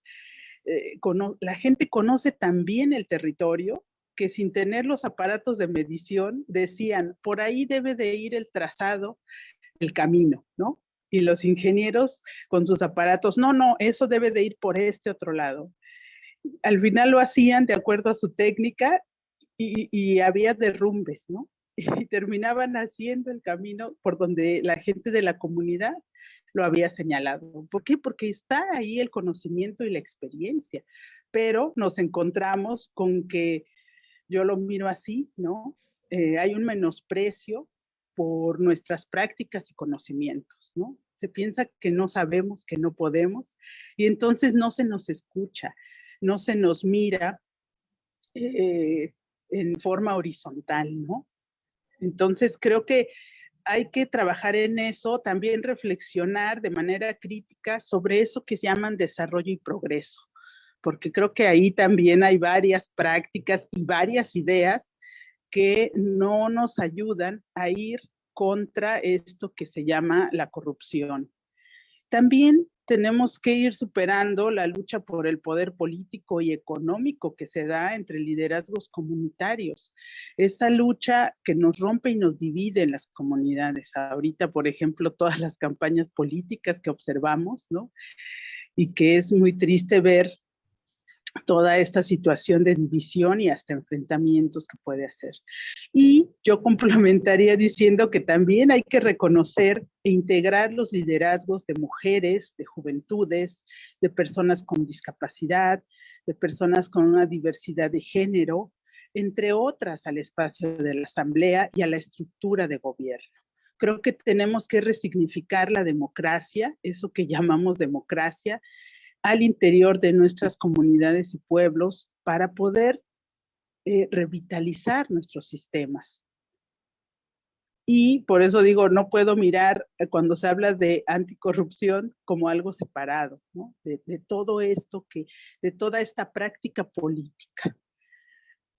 [SPEAKER 5] la gente conoce tan bien el territorio que sin tener los aparatos de medición decían, por ahí debe de ir el trazado, el camino, ¿no? Y los ingenieros con sus aparatos, no, eso debe de ir por este otro lado. Al final lo hacían de acuerdo a su técnica y había derrumbes, ¿no? Y terminaban haciendo el camino por donde la gente de la comunidad lo había señalado. ¿Por qué? Porque está ahí el conocimiento y la experiencia, pero nos encontramos con que, yo lo miro así, ¿no? Hay un menosprecio por nuestras prácticas y conocimientos, ¿no? Se piensa que no sabemos, que no podemos, y entonces no se nos escucha, no se nos mira en forma horizontal, ¿no? Entonces creo que hay que trabajar en eso, también reflexionar de manera crítica sobre eso que se llaman desarrollo y progreso, porque creo que ahí también hay varias prácticas y varias ideas que no nos ayudan a ir contra esto que se llama la corrupción. También tenemos que ir superando la lucha por el poder político y económico que se da entre liderazgos comunitarios. Esa lucha que nos rompe y nos divide en las comunidades. Ahorita, por ejemplo, todas las campañas políticas que observamos, ¿no? Y que es muy triste ver toda esta situación de división y hasta enfrentamientos que puede hacer. Y yo complementaría diciendo que también hay que reconocer e integrar los liderazgos de mujeres, de juventudes, de personas con discapacidad, de personas con una diversidad de género, entre otras, al espacio de la asamblea y a la estructura de gobierno. Creo que tenemos que resignificar la democracia, eso que llamamos democracia, al interior de nuestras comunidades y pueblos para poder revitalizar nuestros sistemas. Y por eso digo, no puedo mirar cuando se habla de anticorrupción como algo separado, ¿no? De todo esto, de toda esta práctica política.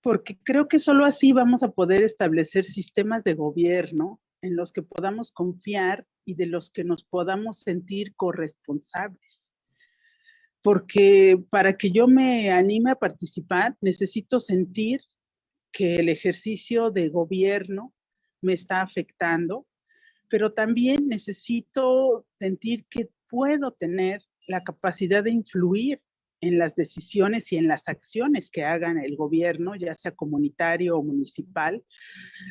[SPEAKER 5] Porque creo que solo así vamos a poder establecer sistemas de gobierno en los que podamos confiar y de los que nos podamos sentir corresponsables. Porque para que yo me anime a participar, necesito sentir que el ejercicio de gobierno me está afectando, pero también necesito sentir que puedo tener la capacidad de influir en las decisiones y en las acciones que hagan el gobierno, ya sea comunitario o municipal,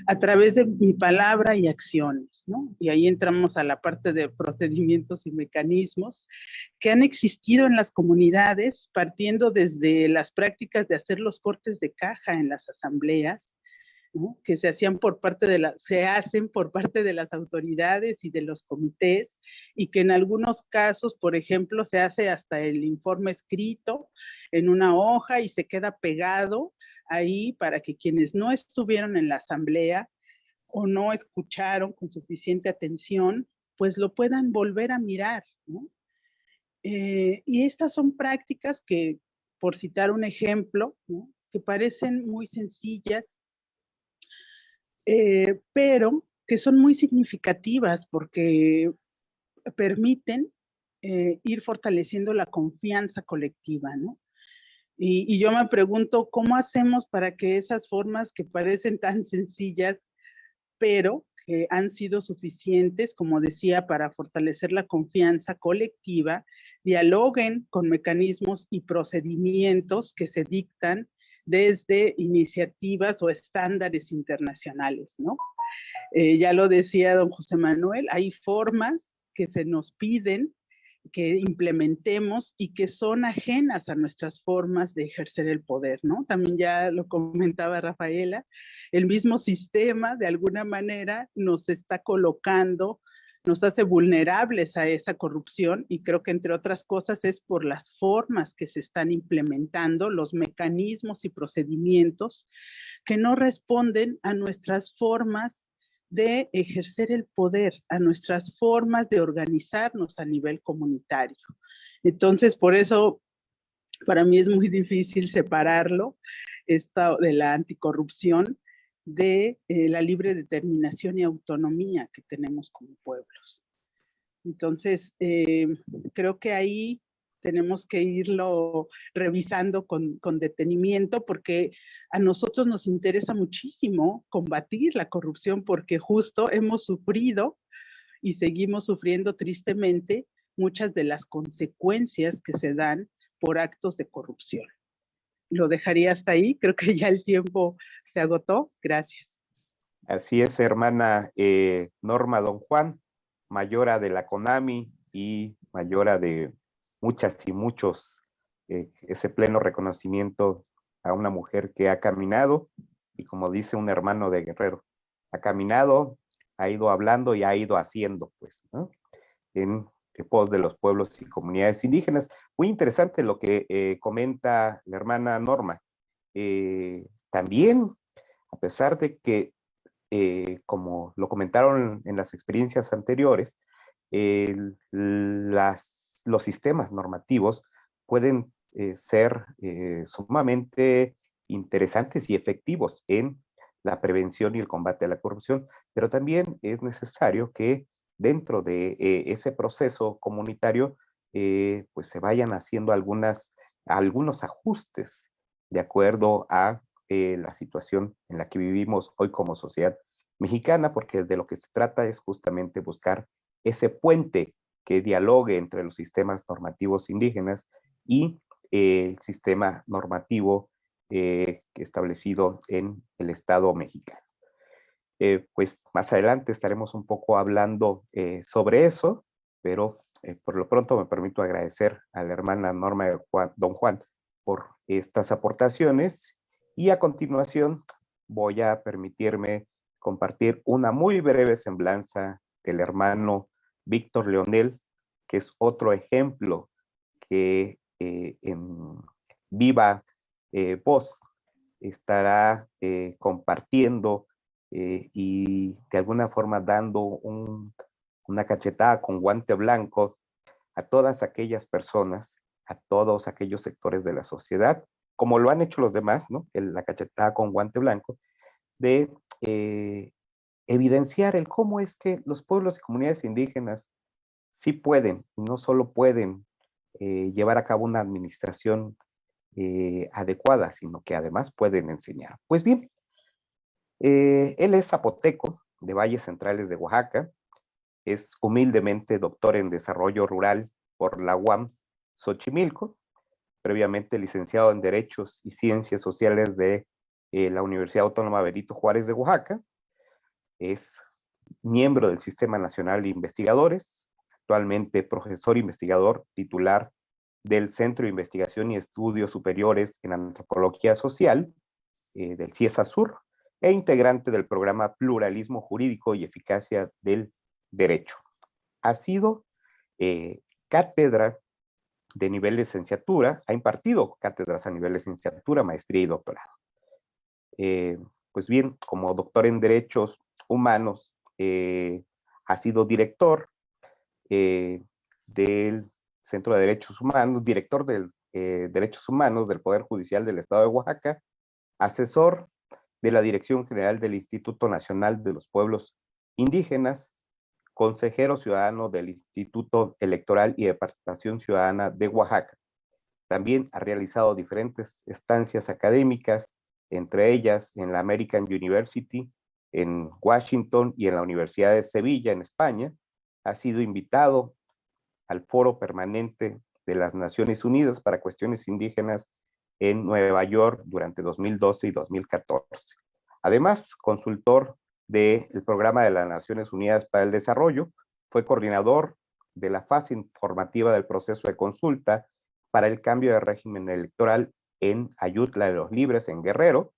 [SPEAKER 5] a través de mi palabra y acciones, ¿no? Y ahí entramos a la parte de procedimientos y mecanismos que han existido en las comunidades, partiendo desde las prácticas de hacer los cortes de caja en las asambleas, ¿no? Que se hacen por parte de las autoridades y de los comités, y que en algunos casos, por ejemplo, se hace hasta el informe escrito en una hoja y se queda pegado ahí para que quienes no estuvieron en la asamblea o no escucharon con suficiente atención, pues lo puedan volver a mirar, ¿no? Y estas son prácticas que, por citar un ejemplo, ¿no?, que parecen muy sencillas, pero que son muy significativas porque permiten ir fortaleciendo la confianza colectiva, ¿no? Y yo me pregunto, ¿cómo hacemos para que esas formas que parecen tan sencillas, pero que han sido suficientes, como decía, para fortalecer la confianza colectiva, dialoguen con mecanismos y procedimientos que se dictan desde iniciativas o estándares internacionales, ¿no? Ya lo decía don José Manuel, hay formas que se nos piden que implementemos y que son ajenas a nuestras formas de ejercer el poder, ¿no? También ya lo comentaba Rafaela, el mismo sistema de alguna manera nos está colocando, nos hace vulnerables a esa corrupción, y creo que entre otras cosas es por las formas que se están implementando, los mecanismos y procedimientos que no responden a nuestras formas de ejercer el poder, a nuestras formas de organizarnos a nivel comunitario. Entonces, por eso, para mí es muy difícil separarlo, esto de la anticorrupción, de la libre determinación y autonomía que tenemos como pueblos. Entonces, creo que ahí tenemos que irlo revisando con detenimiento, porque a nosotros nos interesa muchísimo combatir la corrupción, porque justo hemos sufrido y seguimos sufriendo tristemente muchas de las consecuencias que se dan por actos de corrupción. Lo dejaría hasta ahí, creo que ya el tiempo se agotó. Gracias.
[SPEAKER 1] Así es, hermana Norma Don Juan, mayora de la CONAMI y mayora de muchas y muchos, ese pleno reconocimiento a una mujer que ha caminado, y como dice un hermano de Guerrero, ha caminado, ha ido hablando y ha ido haciendo, pues, ¿no?, en pos de los pueblos y comunidades indígenas. Muy interesante lo que comenta la hermana Norma. También, a pesar de que como lo comentaron en las experiencias anteriores, los sistemas normativos pueden ser sumamente interesantes y efectivos en la prevención y el combate a la corrupción, pero también es necesario que dentro de ese proceso comunitario pues se vayan haciendo algunos ajustes de acuerdo a la situación en la que vivimos hoy como sociedad mexicana, porque de lo que se trata es justamente buscar ese puente que dialogue entre los sistemas normativos indígenas y el sistema normativo establecido en el Estado mexicano. Pues más adelante estaremos un poco hablando sobre eso, pero por lo pronto me permito agradecer a la hermana Norma Don Juan por estas aportaciones, y a continuación voy a permitirme compartir una muy breve semblanza del hermano Víctor Leonel, que es otro ejemplo que en viva voz estará compartiendo y de alguna forma dando una cachetada con guante blanco a todas aquellas personas, a todos aquellos sectores de la sociedad, como lo han hecho los demás, ¿no?, la cachetada con guante blanco, de evidenciar el cómo es que los pueblos y comunidades indígenas sí pueden, y no solo pueden llevar a cabo una administración adecuada, sino que además pueden enseñar. Pues bien, él es zapoteco de Valles Centrales de Oaxaca, es humildemente doctor en desarrollo rural por la UAM Xochimilco, previamente licenciado en Derechos y Ciencias Sociales de la Universidad Autónoma Benito Juárez de Oaxaca, es miembro del Sistema Nacional de Investigadores, actualmente profesor investigador titular del Centro de Investigación y Estudios Superiores en Antropología Social, del CIESASUR, e integrante del programa Pluralismo Jurídico y Eficacia del Derecho. Ha sido cátedra de nivel de licenciatura, ha impartido cátedras a nivel de licenciatura, maestría y doctorado. pues bien, como doctor en Derechos Humanos, ha sido director del Centro de Derechos Humanos, director de Derechos Humanos del Poder Judicial del Estado de Oaxaca, asesor de la Dirección General del Instituto Nacional de los Pueblos Indígenas, consejero ciudadano del Instituto Electoral y de Participación Ciudadana de Oaxaca. También ha realizado diferentes estancias académicas, entre ellas en la American University, en Washington y en la Universidad de Sevilla, en España. Ha sido invitado al Foro Permanente de las Naciones Unidas para Cuestiones Indígenas en Nueva York durante 2012 y 2014. Además, consultor del Programa de las Naciones Unidas para el Desarrollo, fue coordinador de la fase informativa del proceso de consulta para el cambio de régimen electoral en Ayutla de los Libres, en Guerrero,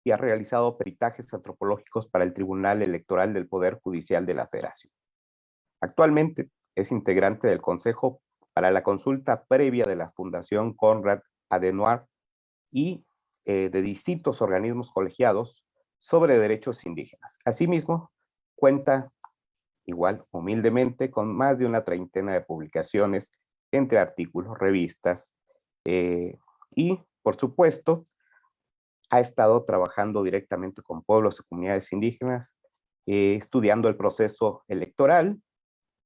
[SPEAKER 1] y ha realizado peritajes antropológicos para el Tribunal Electoral del Poder Judicial de la Federación. Actualmente es integrante del Consejo para la Consulta Previa de la Fundación Konrad Adenauer y de distintos organismos colegiados sobre derechos indígenas. Asimismo, cuenta igual humildemente con más de una treintena de publicaciones entre artículos, revistas y, por supuesto, ha estado trabajando directamente con pueblos y comunidades indígenas, estudiando el proceso electoral,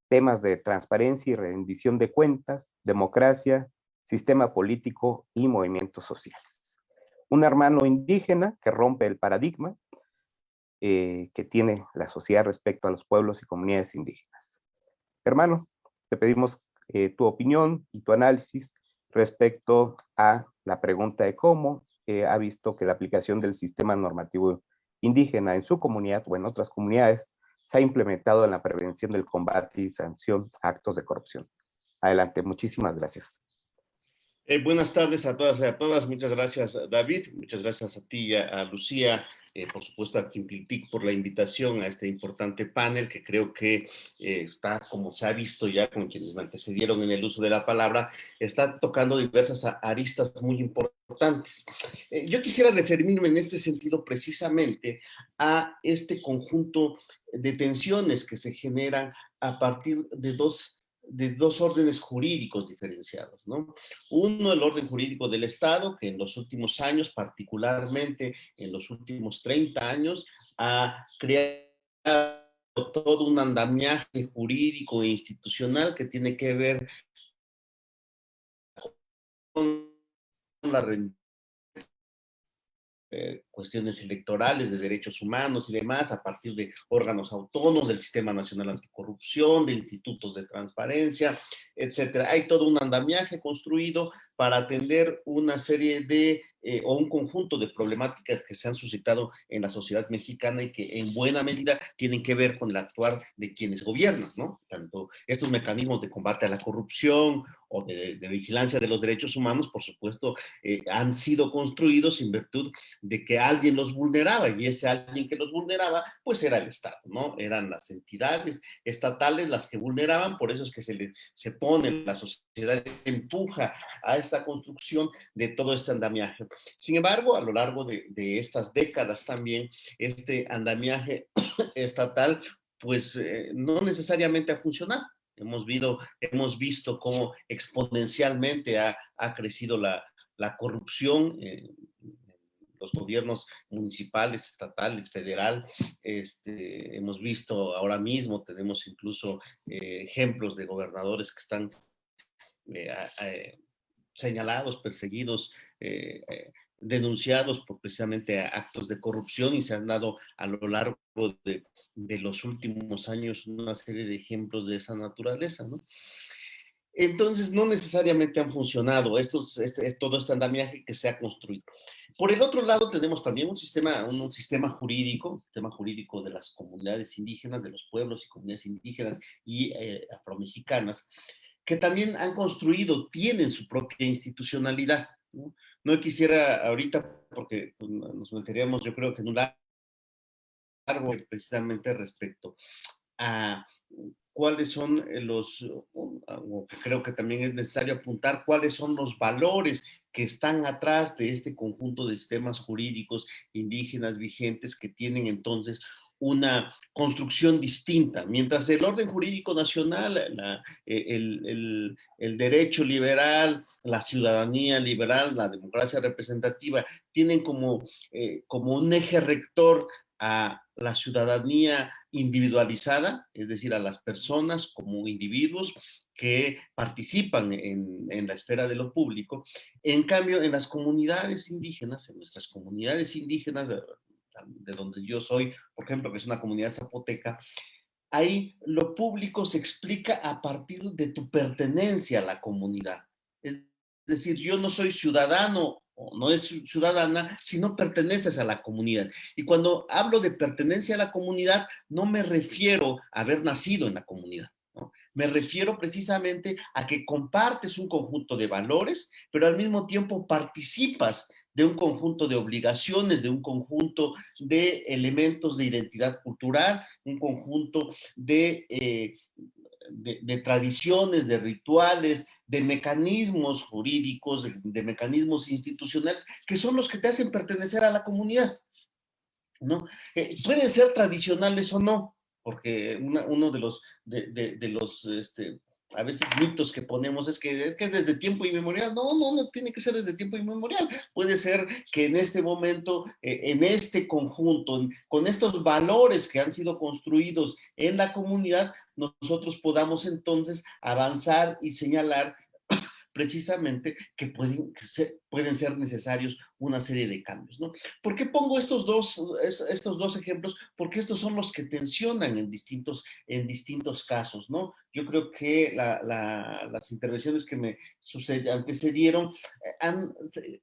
[SPEAKER 1] temas de transparencia y rendición de cuentas, democracia, sistema político y movimientos sociales. Un hermano indígena que rompe el paradigma que tiene la sociedad respecto a los pueblos y comunidades indígenas. Hermano, te pedimos tu opinión y tu análisis respecto a la pregunta de cómo ha visto que la aplicación del sistema normativo indígena en su comunidad o en otras comunidades se ha implementado en la prevención del combate y sanción a actos de corrupción. Adelante, muchísimas gracias.
[SPEAKER 6] Buenas tardes a todas y a todas. Muchas gracias, David. Muchas gracias a ti y a Lucía, por supuesto a Quintlitic por la invitación a este importante panel que creo que está, como se ha visto ya con quienes me antecedieron en el uso de la palabra, está tocando diversas aristas muy importantes. Yo quisiera referirme en este sentido precisamente a este conjunto de tensiones que se generan a partir de dos órdenes jurídicos diferenciados, ¿no? Uno, el orden jurídico del Estado, que en los últimos años, particularmente en los últimos 30 años, ha creado todo un andamiaje jurídico e institucional que tiene que ver con la rendición, cuestiones electorales, de derechos humanos y demás, a partir de órganos autónomos, del Sistema Nacional Anticorrupción, de institutos de transparencia, etcétera. Hay todo un andamiaje construido para atender una serie de, o un conjunto de problemáticas que se han suscitado en la sociedad mexicana y que en buena medida tienen que ver con el actuar de quienes gobiernan, ¿no? Tanto estos mecanismos de combate a la corrupción o de vigilancia de los derechos humanos, por supuesto, han sido construidos en virtud de que alguien los vulneraba, y ese alguien que los vulneraba, pues era el Estado, ¿no? Eran las entidades estatales las que vulneraban, por eso es que se pone, la sociedad empuja a esta construcción de todo este andamiaje. Sin embargo, a lo largo de estas décadas también, este andamiaje estatal, pues no necesariamente ha funcionado. Hemos visto cómo exponencialmente ha crecido la corrupción, los gobiernos municipales, estatales, federal. Hemos visto ahora mismo, tenemos incluso ejemplos de gobernadores que están señalados, perseguidos, denunciados por precisamente actos de corrupción, y se han dado a lo largo de los últimos años una serie de ejemplos de esa naturaleza, ¿no? Entonces, no necesariamente han funcionado todo este andamiaje que se ha construido. Por el otro lado, tenemos también un sistema jurídico de las comunidades indígenas, de los pueblos y comunidades indígenas y afromexicanas, que también han construido, tienen su propia institucionalidad, ¿no? No quisiera ahorita, porque pues, nos meteríamos, yo creo que en un largo precisamente respecto a cuáles son creo que también es necesario apuntar cuáles son los valores que están atrás de este conjunto de sistemas jurídicos indígenas vigentes que tienen entonces una construcción distinta. Mientras el orden jurídico nacional, el derecho liberal, la ciudadanía liberal, la democracia representativa, tienen como un eje rector a la ciudadanía individualizada, es decir, a las personas como individuos que participan en la esfera de lo público. En cambio, en las comunidades indígenas, en nuestras comunidades indígenas, de donde yo soy, por ejemplo, que es una comunidad zapoteca, ahí lo público se explica a partir de tu pertenencia a la comunidad. Es decir, yo no soy ciudadano o no es ciudadana si no perteneces a la comunidad. Y cuando hablo de pertenencia a la comunidad, no me refiero a haber nacido en la comunidad, ¿no? Me refiero precisamente a que compartes un conjunto de valores, pero al mismo tiempo participas de un conjunto de obligaciones, de un conjunto de elementos de identidad cultural, un conjunto de tradiciones, de rituales, de mecanismos jurídicos, de mecanismos institucionales, que son los que te hacen pertenecer a la comunidad, ¿no? Pueden ser tradicionales o no, porque uno de los a veces mitos que ponemos es que es desde tiempo inmemorial. No tiene que ser desde tiempo inmemorial. Puede ser que en este momento, en este conjunto, con estos valores que han sido construidos en la comunidad, nosotros podamos entonces avanzar y señalar precisamente que pueden ser necesarios una serie de cambios, ¿no? ¿Por qué pongo estos dos ejemplos? Porque estos son los que tensionan en distintos casos, ¿no? Yo creo que las intervenciones que me antecedieron han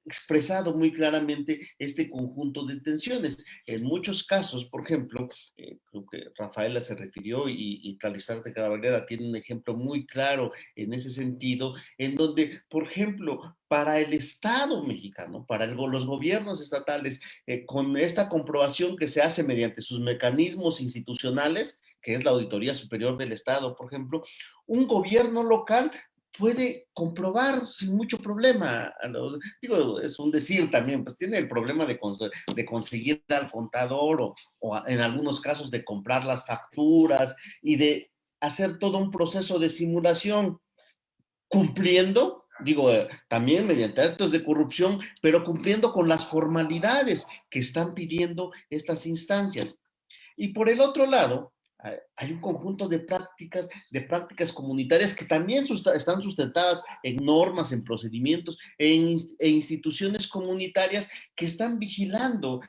[SPEAKER 6] expresado muy claramente este conjunto de tensiones. En muchos casos, por ejemplo, creo que Rafaela se refirió y Talizarte Cabrera tiene un ejemplo muy claro en ese sentido, en donde, por ejemplo, para el Estado mexicano, para los gobiernos estatales, con esta comprobación que se hace mediante sus mecanismos institucionales, que es la Auditoría Superior del Estado, por ejemplo, un gobierno local puede comprobar sin mucho problema. Digo, es un decir también, pues tiene el problema de conseguir al contador o en algunos casos de comprar las facturas y de hacer todo un proceso de simulación cumpliendo, digo, también mediante actos de corrupción, pero cumpliendo con las formalidades que están pidiendo estas instancias. Y por el otro lado, hay un conjunto de prácticas comunitarias que también están sustentadas en normas, en procedimientos, en instituciones comunitarias que están vigilando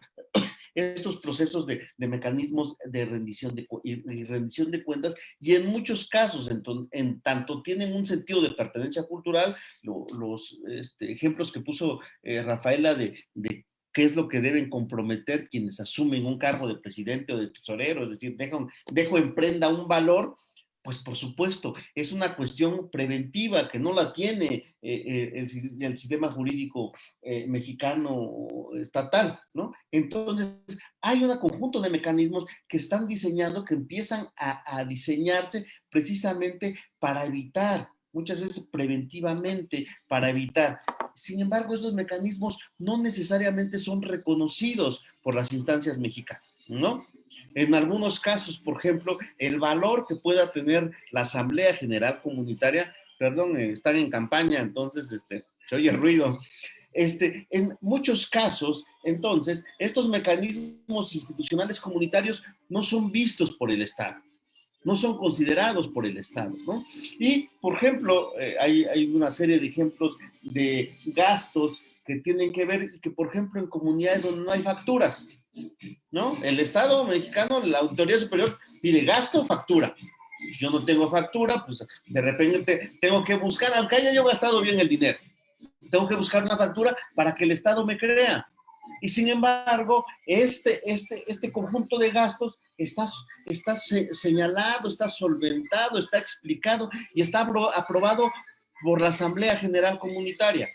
[SPEAKER 6] estos procesos de mecanismos de rendición de cuentas, y en muchos casos, en tanto tienen un sentido de pertenencia cultural, los ejemplos que puso Rafaela de qué es lo que deben comprometer quienes asumen un cargo de presidente o de tesorero, es decir, dejo en prenda un valor. Pues por supuesto, es una cuestión preventiva que no la tiene el sistema jurídico mexicano estatal, ¿no? Entonces, hay un conjunto de mecanismos que están diseñando, que empiezan a diseñarse precisamente para evitar, muchas veces preventivamente, para evitar. Sin embargo, estos mecanismos no necesariamente son reconocidos por las instancias mexicanas, ¿no? En algunos casos, por ejemplo, el valor que pueda tener la Asamblea General Comunitaria, perdón, están en campaña, entonces se oye ruido. En muchos casos, entonces, estos mecanismos institucionales comunitarios no son vistos por el Estado, no son considerados por el Estado, ¿no? Y, por ejemplo, hay una serie de ejemplos de gastos que tienen que ver, que, por ejemplo, en comunidades donde no hay facturas, ¿no? El Estado mexicano, la Auditoría Superior, pide gasto, factura. Yo no tengo factura, pues de repente tengo que buscar, aunque haya yo gastado bien el dinero, tengo que buscar una factura para que el Estado me crea. Y sin embargo, este conjunto de gastos está señalado, está solventado, está explicado y está aprobado por la Asamblea General Comunitaria.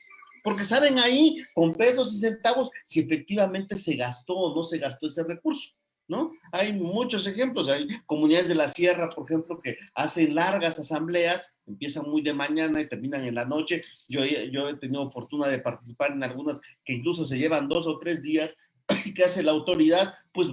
[SPEAKER 6] Porque saben ahí, con pesos y centavos, si efectivamente se gastó o no se gastó ese recurso, ¿no? hay muchos ejemplos. Hay comunidades de la sierra, por ejemplo, que hacen largas asambleas, empiezan muy de mañana y terminan en la noche. Yo he tenido fortuna de participar en algunas que incluso se llevan 2 o 3 días. ¿Y qué hace la autoridad? Pues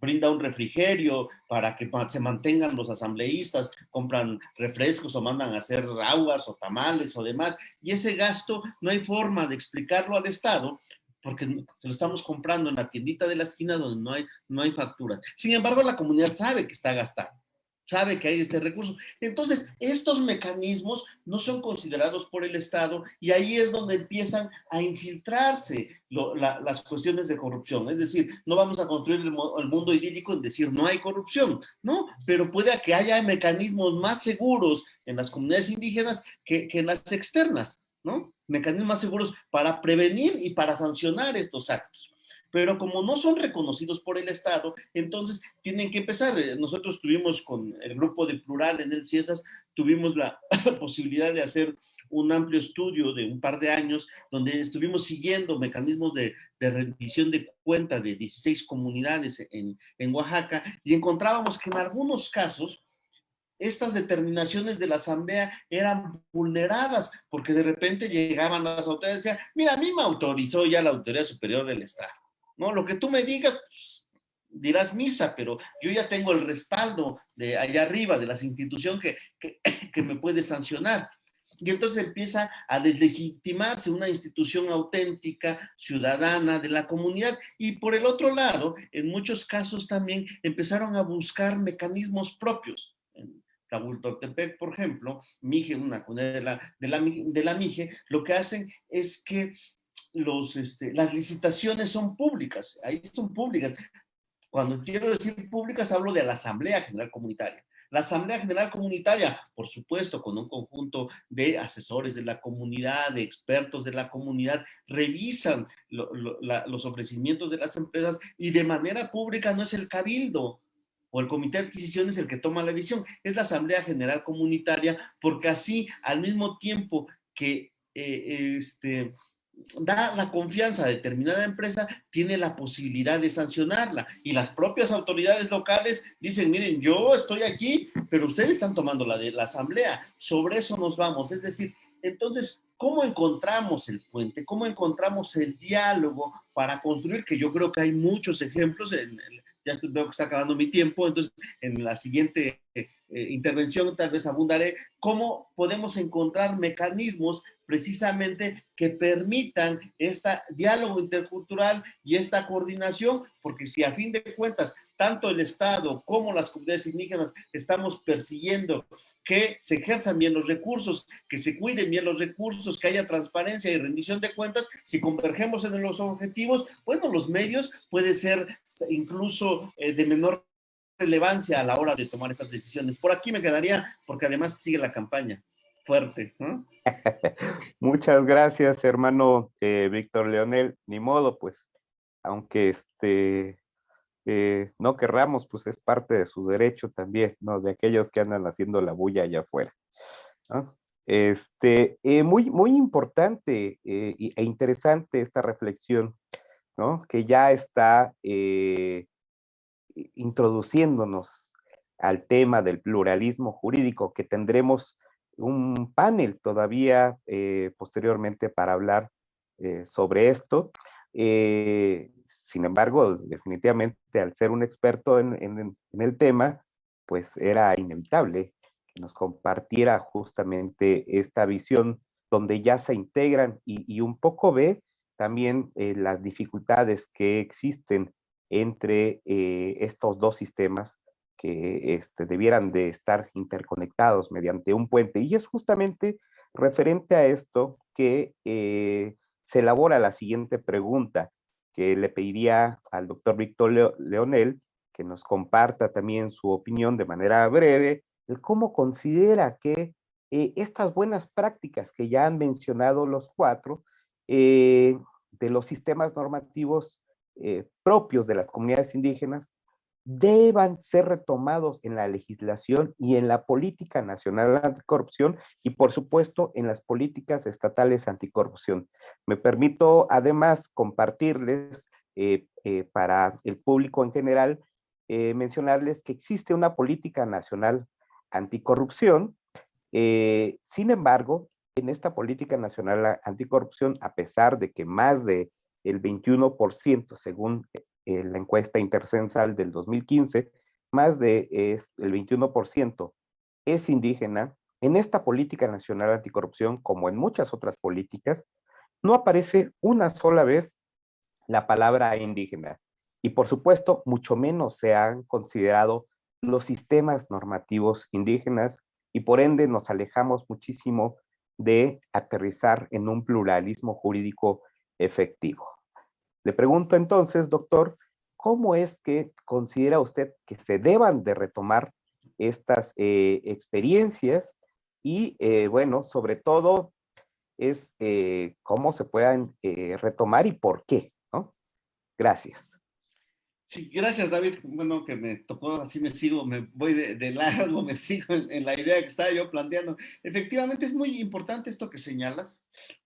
[SPEAKER 6] brinda un refrigerio para que se mantengan los asambleístas, compran refrescos o mandan a hacer aguas o tamales o demás, y ese gasto no hay forma de explicarlo al Estado, porque se lo estamos comprando en la tiendita de la esquina donde no hay facturas. Sin embargo, la comunidad sabe que está gastando, sabe que hay este recurso. Entonces, estos mecanismos no son considerados por el Estado y ahí es donde empiezan a infiltrarse las cuestiones de corrupción. Es decir, no vamos a construir el mundo idílico en decir no hay corrupción, ¿no? Pero puede que haya mecanismos más seguros en las comunidades indígenas que en las externas, ¿no? Mecanismos más seguros para prevenir y para sancionar estos actos. Pero como no son reconocidos por el Estado, entonces tienen que empezar. Nosotros tuvimos con el grupo de Plural en el CIESAS, tuvimos la posibilidad de hacer un amplio estudio de un par de años, donde estuvimos siguiendo mecanismos de rendición de cuenta de 16 comunidades en Oaxaca, y encontrábamos que en algunos casos estas determinaciones de la Asamblea eran vulneradas, porque de repente llegaban las autoridades y decían, mira, a mí me autorizó ya la Autoridad Superior del Estado, ¿no? Lo que tú me digas, pues, dirás misa, pero yo ya tengo el respaldo de allá arriba, de las instituciones que me puede sancionar. Y entonces empieza a deslegitimarse una institución auténtica, ciudadana, de la comunidad. Y por el otro lado, en muchos casos también empezaron a buscar mecanismos propios. En Tabultotepec, por ejemplo, Mije, una comunidad de la Mije, lo que hacen es que las licitaciones son públicas, ahí son públicas. Cuando quiero decir públicas, hablo de la Asamblea General Comunitaria. La Asamblea General Comunitaria, por supuesto, con un conjunto de asesores de la comunidad, de expertos de la comunidad, revisan los ofrecimientos de las empresas y de manera pública. No es el cabildo o el comité de adquisiciones el que toma la decisión, es la Asamblea General Comunitaria, porque así, al mismo tiempo que da la confianza a determinada empresa, tiene la posibilidad de sancionarla. Y las propias autoridades locales dicen, miren, yo estoy aquí, pero ustedes están tomando la de la asamblea. Sobre eso nos vamos. Es decir, entonces, ¿cómo encontramos el puente? ¿Cómo encontramos el diálogo para construir? Que yo creo que hay muchos ejemplos. Ya veo que está acabando mi tiempo, entonces en la siguiente intervención tal vez abundaré cómo podemos encontrar mecanismos precisamente que permitan este diálogo intercultural y esta coordinación, porque si a fin de cuentas tanto el Estado como las comunidades indígenas estamos persiguiendo que se ejerzan bien los recursos, que se cuiden bien los recursos, que haya transparencia y rendición de cuentas, si convergemos en los objetivos, bueno, los medios pueden ser incluso de menor relevancia a la hora de tomar esas decisiones. Por aquí me quedaría, porque además sigue la campaña fuerte, ¿no?
[SPEAKER 1] Muchas gracias, hermano Víctor Leonel. Ni modo, pues, aunque no querramos, pues es parte de su derecho también, ¿no? De aquellos que andan haciendo la bulla allá afuera, ¿no? Muy importante e interesante esta reflexión, ¿no? Que ya está introduciéndonos al tema del pluralismo jurídico, que tendremos un panel todavía posteriormente para hablar sobre esto. Sin embargo, definitivamente al ser un experto en el tema, pues era inevitable que nos compartiera justamente esta visión donde ya se integran y un poco ve también las dificultades que existen entre estos dos sistemas que debieran de estar interconectados mediante un puente. Y es justamente referente a esto que se elabora la siguiente pregunta, que le pediría al doctor Víctor Leonel que nos comparta también su opinión de manera breve, el cómo considera que estas buenas prácticas que ya han mencionado los cuatro, de los sistemas normativos propios de las comunidades indígenas, deban ser retomados en la legislación y en la política nacional anticorrupción y por supuesto en las políticas estatales anticorrupción. Me permito además compartirles para el público en general mencionarles que existe una política nacional anticorrupción. Sin embargo, en esta política nacional anticorrupción, a pesar de que más de el 21%, según la encuesta intercensal del 2015, más de el 21% es indígena, en esta política nacional anticorrupción, como en muchas otras políticas, no aparece una sola vez la palabra indígena. Y por supuesto, mucho menos se han considerado los sistemas normativos indígenas y por ende nos alejamos muchísimo de aterrizar en un pluralismo jurídico efectivo. Le pregunto entonces, doctor, ¿cómo es que considera usted que se deban de retomar estas experiencias? Y bueno, sobre todo es cómo se puedan retomar y por qué, ¿no? Gracias.
[SPEAKER 6] Sí, gracias, David. Bueno, que me tocó, así me sigo, me voy de largo, me sigo en la idea que estaba yo planteando. Efectivamente, es muy importante esto que señalas,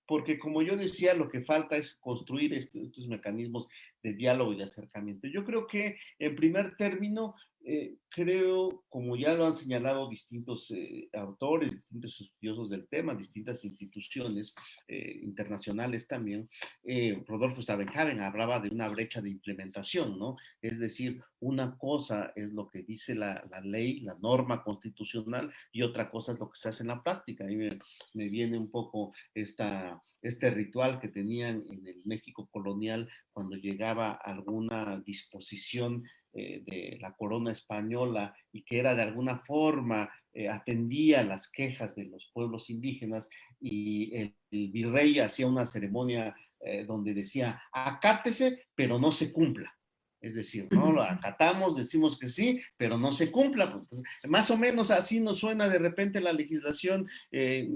[SPEAKER 6] porque como yo decía, lo que falta es construir estos mecanismos de diálogo y de acercamiento. Yo creo que, en primer término, creo, como ya lo han señalado distintos autores, distintos estudiosos del tema, distintas instituciones internacionales también, Rodolfo Stavenhagen hablaba de una brecha de implementación, ¿no? Es decir, una cosa es lo que dice la ley, la norma constitucional, y otra cosa es lo que se hace en la práctica. Ahí me viene un poco este ritual que tenían en el México colonial cuando llegaba alguna disposición de la corona española y que era de alguna forma atendía las quejas de los pueblos indígenas y el virrey hacía una ceremonia donde decía, acátese, pero no se cumpla. Es decir, no lo acatamos, decimos que sí, pero no se cumpla. Entonces, más o menos así nos suena de repente la legislación que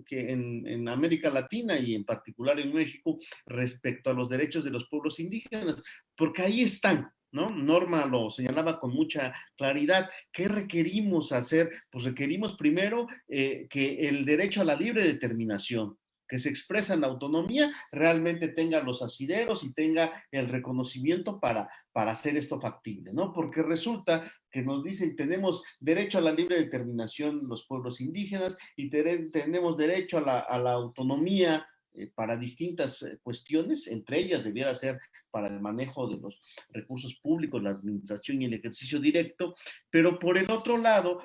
[SPEAKER 6] en América Latina y en particular en México respecto a los derechos de los pueblos indígenas, porque ahí están, ¿no? Norma lo señalaba con mucha claridad. ¿Qué requerimos hacer? Pues requerimos primero que el derecho a la libre determinación que se expresa en la autonomía realmente tenga los asideros y tenga el reconocimiento para hacer esto factible, ¿no? Porque resulta que nos dicen tenemos derecho a la libre determinación los pueblos indígenas y tenemos derecho a la autonomía para distintas cuestiones, entre ellas debiera ser para el manejo de los recursos públicos, la administración y el ejercicio directo, pero por el otro lado,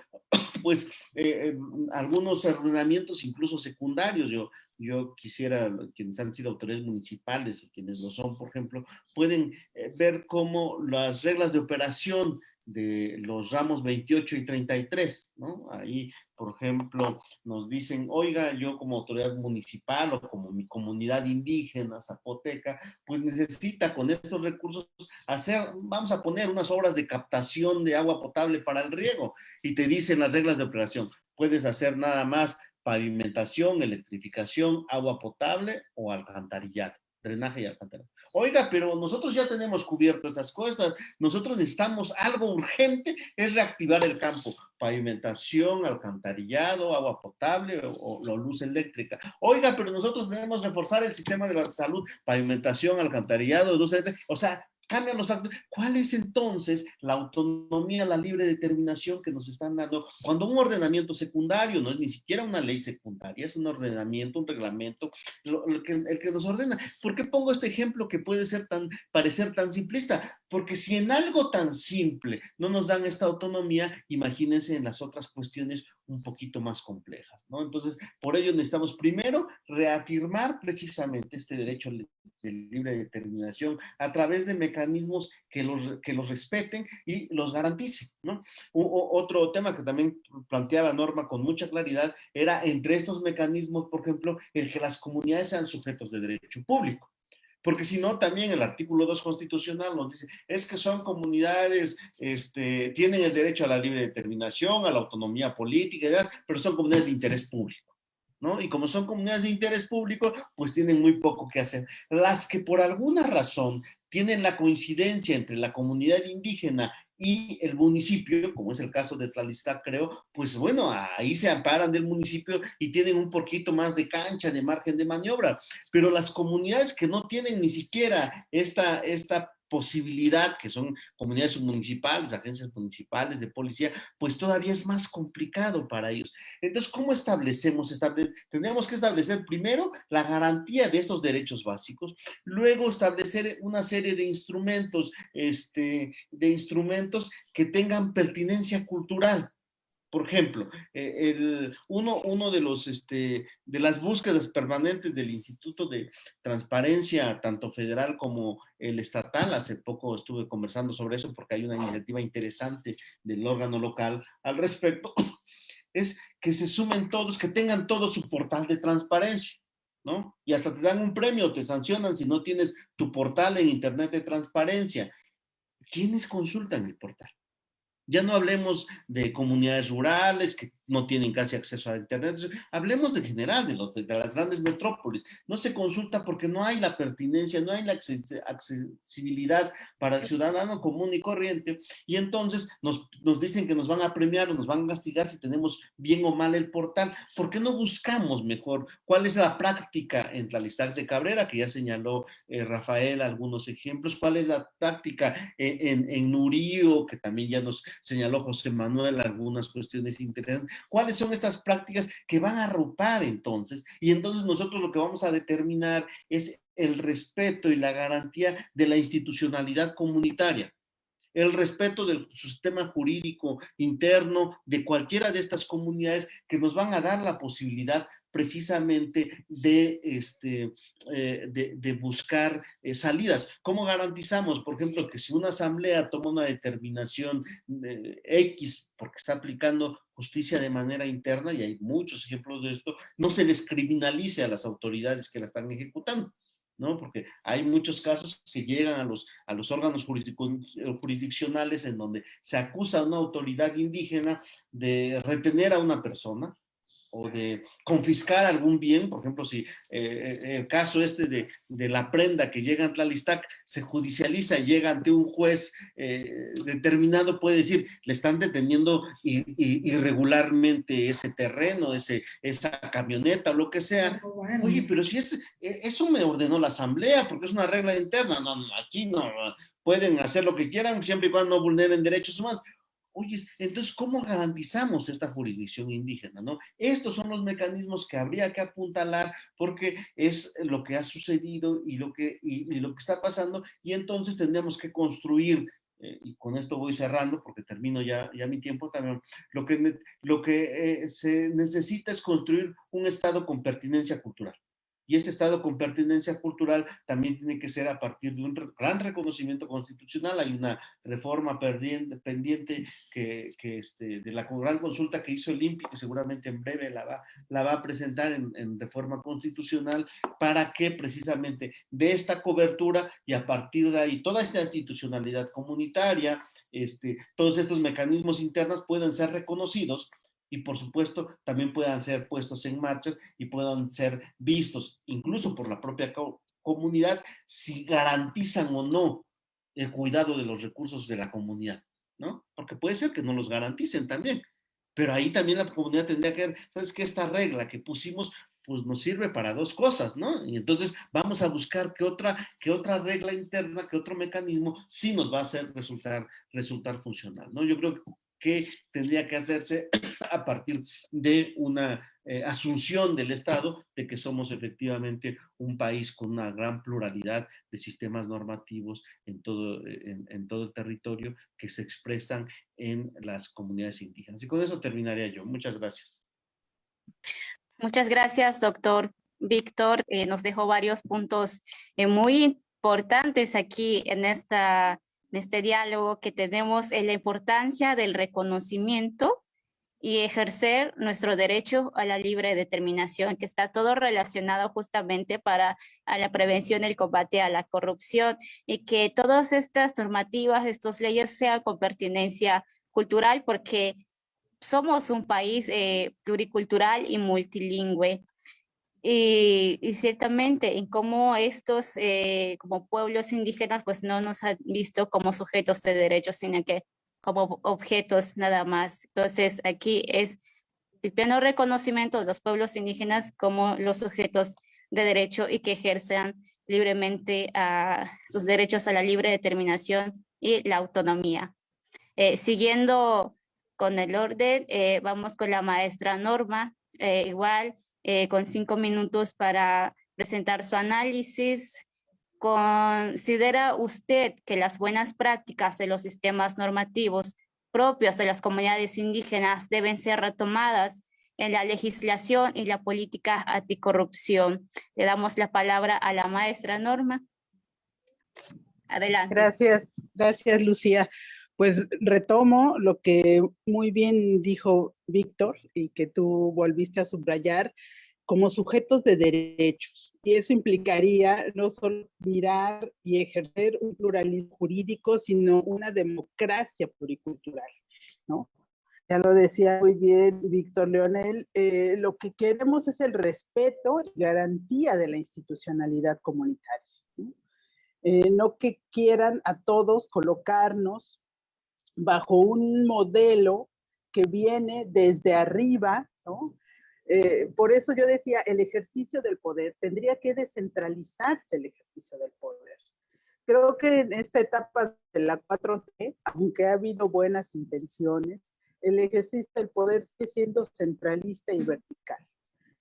[SPEAKER 6] pues algunos ordenamientos incluso secundarios, yo quisiera, quienes han sido autoridades municipales y quienes lo son, por ejemplo, pueden ver cómo las reglas de operación de los ramos 28 y 33, ¿no? Ahí, por ejemplo, nos dicen, oiga, yo como autoridad municipal o como mi comunidad indígena zapoteca, pues necesita con estos recursos vamos a poner unas obras de captación de agua potable para el riego, y te dicen las reglas de operación, puedes hacer nada más pavimentación, electrificación, agua potable o alcantarillado, drenaje y alcantarillado. Oiga, pero nosotros ya tenemos cubierto estas cosas, nosotros necesitamos algo urgente, es reactivar el campo, pavimentación, alcantarillado, agua potable o luz eléctrica. Oiga, pero nosotros debemos reforzar el sistema de la salud, pavimentación, alcantarillado, luz eléctrica, o sea, cambian los factores. ¿Cuál es entonces la autonomía, la libre determinación que nos están dando cuando un ordenamiento secundario no es ni siquiera una ley secundaria, es un ordenamiento, un reglamento, el que nos ordena? ¿Por qué pongo este ejemplo que puede parecer tan simplista? Porque si en algo tan simple no nos dan esta autonomía, imagínense en las otras cuestiones un poquito más complejas, ¿no? Entonces, por ello necesitamos primero reafirmar precisamente este derecho de libre determinación a través de mecanismos que los respeten y los garanticen, ¿no? Otro tema que también planteaba Norma con mucha claridad era entre estos mecanismos, por ejemplo, el que las comunidades sean sujetos de derecho público. Porque si no, también el artículo 2 constitucional nos dice, es que son comunidades, tienen el derecho a la libre determinación, a la autonomía política, pero son comunidades de interés público, ¿no? Y como son comunidades de interés público, pues tienen muy poco que hacer. Las que por alguna razón tienen la coincidencia entre la comunidad indígena y el municipio, como es el caso de Tlalistá, creo, pues bueno, ahí se amparan del municipio y tienen un poquito más de cancha, de margen de maniobra. Pero las comunidades que no tienen ni siquiera esta posibilidad, que son comunidades municipales, agencias municipales de policía, pues todavía es más complicado para ellos. Entonces, ¿cómo establecemos? Tendríamos que establecer primero la garantía de estos derechos básicos, luego establecer una serie de instrumentos, que tengan pertinencia cultural. Por ejemplo, uno de las búsquedas permanentes del Instituto de Transparencia, tanto federal como el estatal, hace poco estuve conversando sobre eso porque hay una iniciativa interesante del órgano local al respecto, es que se sumen todos, que tengan todo su portal de transparencia, ¿no? Y hasta te dan un premio, te sancionan si no tienes tu portal en Internet de transparencia. ¿Quiénes consultan el portal? Ya no hablemos de comunidades rurales que no tienen casi acceso a Internet. Hablemos de general, de las grandes metrópolis. No se consulta porque no hay la pertinencia, no hay la accesibilidad para el ciudadano común y corriente. Y entonces nos dicen que nos van a premiar o nos van a castigar si tenemos bien o mal el portal. ¿Por qué no buscamos mejor cuál es la práctica en Tlalistán de Cabrera, que ya señaló Rafael algunos ejemplos? ¿Cuál es la práctica en Nurío, que también ya nos señaló José Manuel algunas cuestiones interesantes? ¿Cuáles son estas prácticas que van a arropar entonces? Y entonces nosotros lo que vamos a determinar es el respeto y la garantía de la institucionalidad comunitaria, el respeto del sistema jurídico interno de cualquiera de estas comunidades que nos van a dar la posibilidad precisamente de buscar salidas. ¿Cómo garantizamos, por ejemplo, que si una asamblea toma una determinación X porque está aplicando justicia de manera interna, y hay muchos ejemplos de esto, no se les criminalice a las autoridades que la están ejecutando? ¿No? Porque hay muchos casos que llegan a los órganos jurisdiccionales en donde se acusa a una autoridad indígena de retener a una persona o de confiscar algún bien. Por ejemplo, si el caso de la prenda que llega a Tlalistac se judicializa y llega ante un juez determinado, puede decir, le están deteniendo irregularmente ese terreno, esa camioneta o lo que sea. Oye, pero si eso me ordenó la asamblea porque es una regla interna. No, aquí no, pueden hacer lo que quieran siempre y cuando no vulneren derechos humanos. Oye, entonces, ¿cómo garantizamos esta jurisdicción indígena, no? Estos son los mecanismos que habría que apuntalar porque es lo que ha sucedido y lo que está pasando, y entonces tendríamos que construir, y con esto voy cerrando porque termino ya mi tiempo también, lo que se necesita es construir un Estado con pertinencia cultural. Y ese Estado con pertinencia cultural también tiene que ser a partir de un gran reconocimiento constitucional. Hay una reforma pendiente de la gran consulta que hizo el INPI, que seguramente en breve la va a presentar en reforma constitucional, para que precisamente de esta cobertura y a partir de ahí toda esta institucionalidad comunitaria, todos estos mecanismos internos puedan ser reconocidos y por supuesto también puedan ser puestos en marcha y puedan ser vistos incluso por la propia comunidad si garantizan o no el cuidado de los recursos de la comunidad, ¿no? Porque puede ser que no los garanticen también, pero ahí también la comunidad tendría que ver, ¿sabes qué? Esta regla que pusimos pues nos sirve para dos cosas, ¿no? Y entonces vamos a buscar qué otra regla interna, qué otro mecanismo sí nos va a hacer resultar funcional, ¿no? Yo creo que tendría que hacerse a partir de una asunción del Estado de que somos efectivamente un país con una gran pluralidad de sistemas normativos en todo el territorio que se expresan en las comunidades indígenas. Y con eso terminaría yo. Muchas gracias.
[SPEAKER 2] Muchas gracias, doctor Víctor. Nos dejó varios puntos muy importantes aquí en este diálogo que tenemos, en la importancia del reconocimiento y ejercer nuestro derecho a la libre determinación, que está todo relacionado justamente a la prevención y el combate a la corrupción, y que todas estas normativas, estas leyes sean con pertinencia cultural, porque somos un país pluricultural y multilingüe. Y ciertamente en cómo estos como pueblos indígenas pues no nos han visto como sujetos de derechos, sino que como objetos nada más. Entonces aquí es el pleno reconocimiento de los pueblos indígenas como los sujetos de derecho y que ejerzan libremente a sus derechos a la libre determinación y la autonomía. Siguiendo con el orden, vamos con la maestra Norma, igual con 5 minutos para presentar su análisis. ¿Considera usted que las buenas prácticas de los sistemas normativos propios de las comunidades indígenas deben ser retomadas en la legislación y la política anticorrupción? Le damos la palabra a la maestra Norma. Adelante.
[SPEAKER 5] Gracias, Lucía. Pues retomo lo que muy bien dijo Víctor y que tú volviste a subrayar como sujetos de derechos. Y eso implicaría no solo mirar y ejercer un pluralismo jurídico, sino una democracia pluricultural, ¿no? Ya lo decía muy bien Víctor Leonel, lo que queremos es el respeto y garantía de la institucionalidad comunitaria, ¿no? No que quieran a todos colocarnos bajo un modelo que viene desde arriba, ¿no? Por eso yo decía, el ejercicio del poder, tendría que descentralizarse el ejercicio del poder. Creo que en esta etapa de la 4T, aunque ha habido buenas intenciones, el ejercicio del poder sigue siendo centralista y vertical,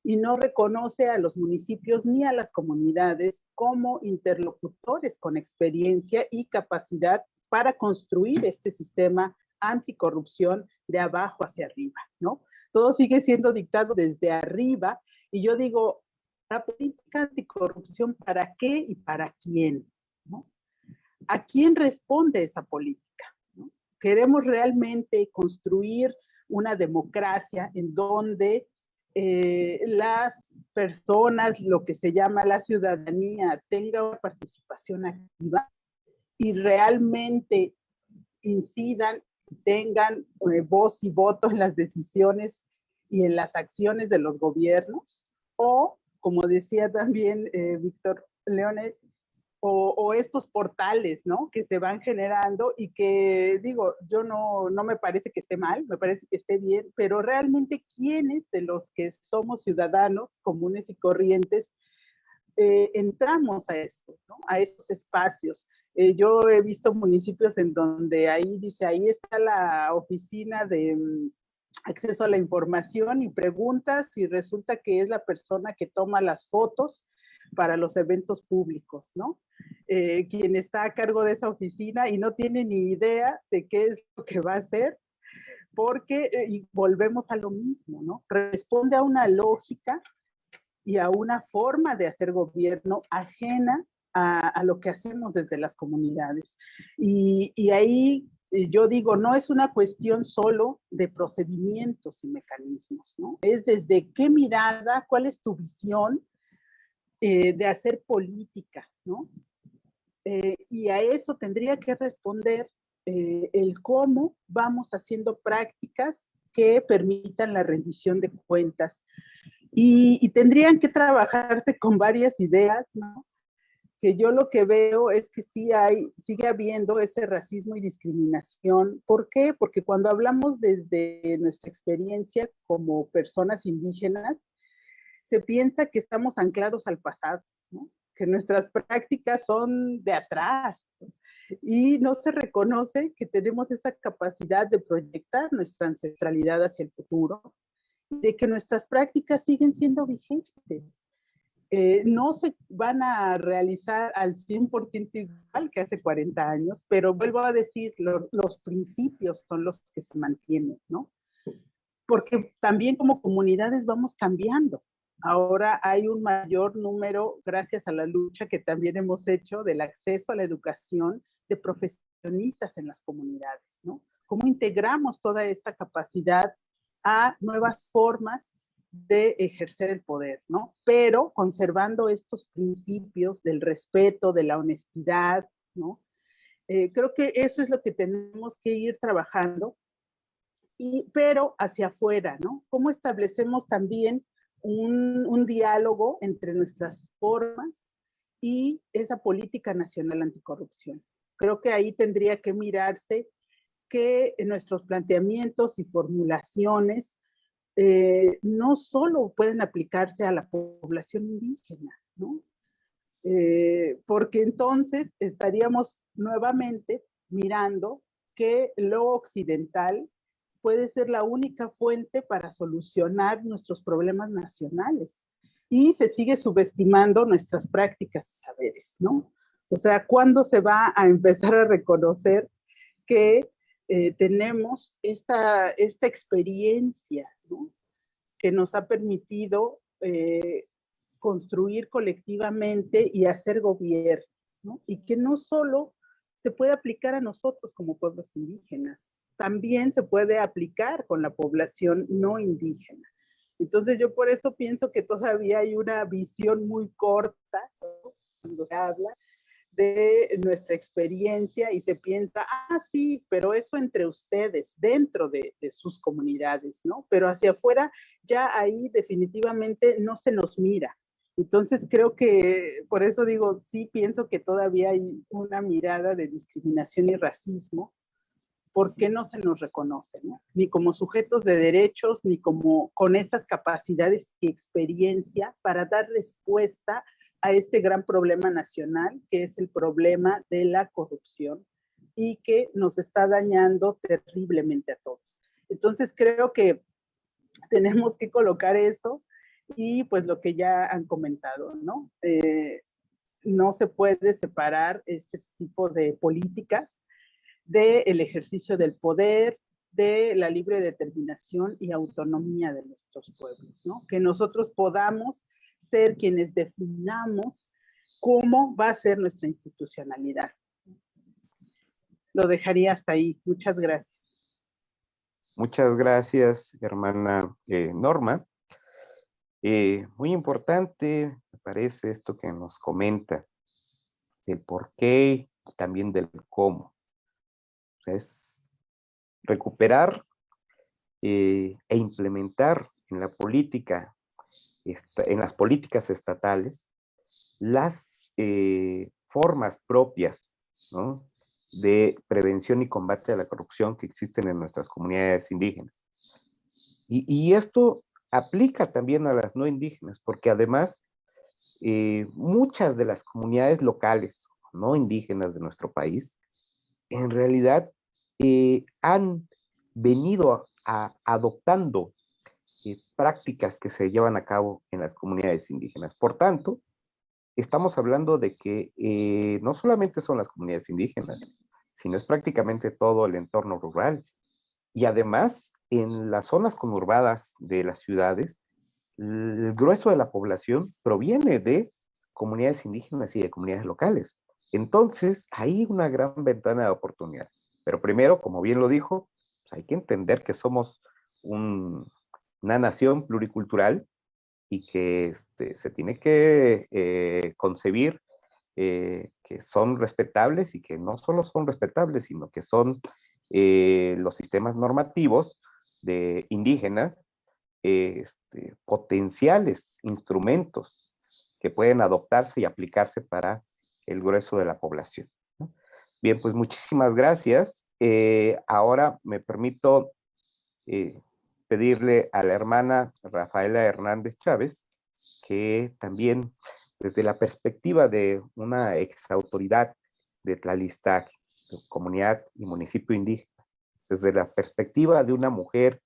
[SPEAKER 5] y no reconoce a los municipios ni a las comunidades como interlocutores con experiencia y capacidad para construir este sistema anticorrupción de abajo hacia arriba, ¿no? Todo sigue siendo dictado desde arriba, y yo digo, la política anticorrupción, ¿para qué y para quién? ¿No? ¿A quién responde esa política? ¿No? ¿Queremos realmente construir una democracia en donde las personas, lo que se llama la ciudadanía, tenga una participación activa y realmente incidan, tengan voz y voto en las decisiones y en las acciones de los gobiernos? O, como decía también Víctor Leonel, o estos portales, ¿no?, que se van generando y que, digo, yo no me parece que esté mal, me parece que esté bien, pero realmente, ¿quiénes de los que somos ciudadanos comunes y corrientes entramos a esto, ¿no?, a esos espacios? Yo he visto municipios en donde ahí dice, ahí está la oficina de acceso a la información, y preguntas y resulta que es la persona que toma las fotos para los eventos públicos, ¿no? Quien está a cargo de esa oficina y no tiene ni idea de qué es lo que va a hacer, porque, y volvemos a lo mismo, ¿no? Responde a una lógica y a una forma de hacer gobierno ajena a lo que hacemos desde las comunidades. Y ahí yo digo, no es una cuestión solo de procedimientos y mecanismos, ¿no? Es desde qué mirada, cuál es tu visión de hacer política, ¿no? Y a eso tendría que responder el cómo vamos haciendo prácticas que permitan la rendición de cuentas. Y tendrían que trabajarse con varias ideas, ¿no? Que yo lo que veo es que sigue habiendo ese racismo y discriminación. ¿Por qué? Porque cuando hablamos desde nuestra experiencia como personas indígenas, se piensa que estamos anclados al pasado, ¿no?, que nuestras prácticas son de atrás, ¿no?, y no se reconoce que tenemos esa capacidad de proyectar nuestra ancestralidad hacia el futuro, de que nuestras prácticas siguen siendo vigentes. No se van a realizar al 100% igual que hace 40 años, pero vuelvo a decir, los principios son los que se mantienen, ¿no? Porque también como comunidades vamos cambiando. Ahora hay un mayor número, gracias a la lucha que también hemos hecho del acceso a la educación de profesionistas en las comunidades, ¿no? ¿Cómo integramos toda esta capacidad a nuevas formas de ejercer el poder, ¿no? Pero conservando estos principios del respeto, de la honestidad, ¿no? Creo que eso es lo que tenemos que ir trabajando, pero hacia afuera, ¿no? ¿Cómo establecemos también un diálogo entre nuestras formas y esa política nacional anticorrupción? Creo que ahí tendría que mirarse que nuestros planteamientos y formulaciones no solo pueden aplicarse a la población indígena, ¿no? porque entonces estaríamos nuevamente mirando que lo occidental puede ser la única fuente para solucionar nuestros problemas nacionales y se sigue subestimando nuestras prácticas y saberes, ¿no? O sea, ¿cuándo se va a empezar a reconocer que tenemos esta experiencia, ¿no?, que nos ha permitido construir colectivamente y hacer gobierno, ¿no? Y que no solo se puede aplicar a nosotros como pueblos indígenas, también se puede aplicar con la población no indígena. Entonces yo por eso pienso que todavía hay una visión muy corta, ¿no?, cuando se habla de nuestra experiencia y se piensa, sí, pero eso entre ustedes, dentro de sus comunidades, ¿no? Pero hacia afuera ya ahí definitivamente no se nos mira. Entonces creo que, por eso digo, sí pienso que todavía hay una mirada de discriminación y racismo, porque no se nos reconoce, ¿no? Ni como sujetos de derechos, ni como con esas capacidades y experiencia para dar respuesta a este gran problema nacional, que es el problema de la corrupción y que nos está dañando terriblemente a todos. Entonces creo que tenemos que colocar eso y pues lo que ya han comentado, ¿no? No se puede separar este tipo de políticas del ejercicio del poder, de la libre determinación y autonomía de nuestros pueblos, ¿no? Que nosotros podamos ser quienes definamos cómo va a ser nuestra institucionalidad. Lo dejaría hasta ahí. Muchas gracias.
[SPEAKER 1] Muchas gracias, hermana Norma. Muy importante, me parece, esto que nos comenta, del por qué y también del cómo. O sea, es recuperar e implementar en la política, en las políticas estatales, las formas propias, ¿no?, de prevención y combate a la corrupción que existen en nuestras comunidades indígenas. Y esto aplica también a las no indígenas, porque además muchas de las comunidades locales no indígenas de nuestro país, en realidad han venido adoptando prácticas que se llevan a cabo en las comunidades indígenas. Por tanto, estamos hablando de que no solamente son las comunidades indígenas, sino es prácticamente todo el entorno rural. Y además, en las zonas conurbadas de las ciudades, el grueso de la población proviene de comunidades indígenas y de comunidades locales. Entonces, hay una gran ventana de oportunidad. Pero primero, como bien lo dijo, pues hay que entender que somos una nación pluricultural y que se tiene que concebir que son respetables y que no solo son respetables, sino que son los sistemas normativos de indígena, potenciales instrumentos que pueden adoptarse y aplicarse para el grueso de la población, ¿no? Bien, pues muchísimas gracias. Ahora me permito pedirle a la hermana Rafaela Hernández Chávez, que también desde la perspectiva de una exautoridad de Tlalistag, de comunidad y municipio indígena, desde la perspectiva de una mujer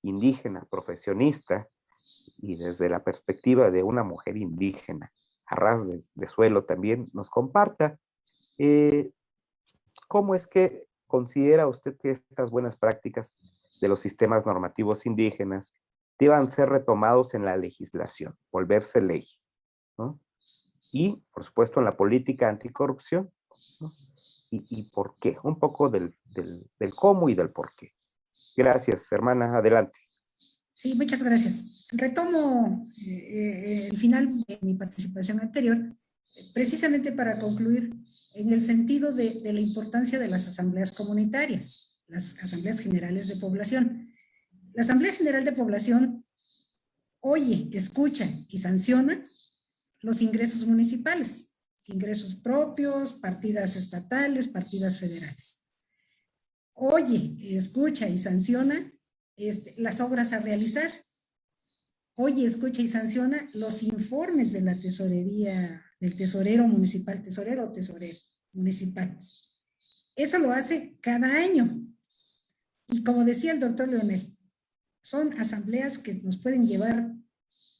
[SPEAKER 1] indígena profesionista y desde la perspectiva de una mujer indígena a ras de suelo también, nos comparta cómo es que considera usted que estas buenas prácticas de los sistemas normativos indígenas deban ser retomados en la legislación, volverse ley, ¿no? Y, por supuesto, en la política anticorrupción, ¿no? Y por qué, un poco del cómo y del por qué. Gracias, hermana, adelante.
[SPEAKER 4] Sí, muchas gracias. Retomo el final de mi participación anterior, precisamente para concluir en el sentido de la importancia de las asambleas comunitarias, las asambleas generales de población. La Asamblea General de Población oye, escucha y sanciona los ingresos municipales, ingresos propios, partidas estatales, partidas federales. Oye, escucha y sanciona las obras a realizar. Oye, escucha y sanciona los informes de la Tesorería del tesorero municipal, tesorero o tesorero municipal. Eso lo hace cada año. Y como decía el doctor Leonel, son asambleas que nos pueden llevar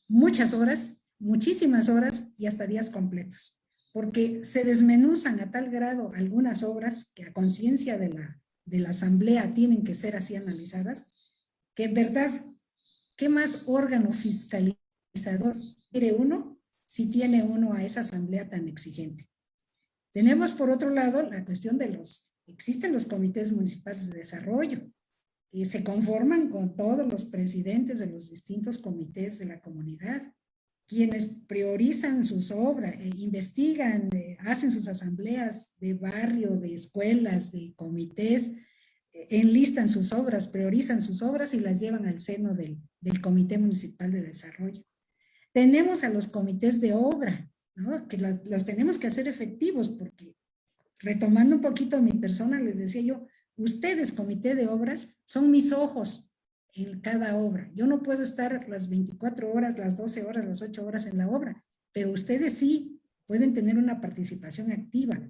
[SPEAKER 4] muchas horas, muchísimas horas y hasta días completos, porque se desmenuzan a tal grado algunas obras que a conciencia de la asamblea tienen que ser así analizadas, que en verdad, ¿qué más órgano fiscalizador quiere uno si tiene uno a esa asamblea tan exigente? Tenemos por otro lado la cuestión de existen los comités municipales de desarrollo, que se conforman con todos los presidentes de los distintos comités de la comunidad, quienes priorizan sus obras, investigan, hacen sus asambleas de barrio, de escuelas, de comités, enlistan sus obras, priorizan sus obras y las llevan al seno del Comité Municipal de Desarrollo. Tenemos a los comités de obra, ¿no? Que los tenemos que hacer efectivos, porque retomando un poquito mi persona, les decía yo, ustedes, comité de obras, son mis ojos en cada obra. Yo no puedo estar las 24 horas, las 12 horas, las 8 horas en la obra, pero ustedes sí pueden tener una participación activa.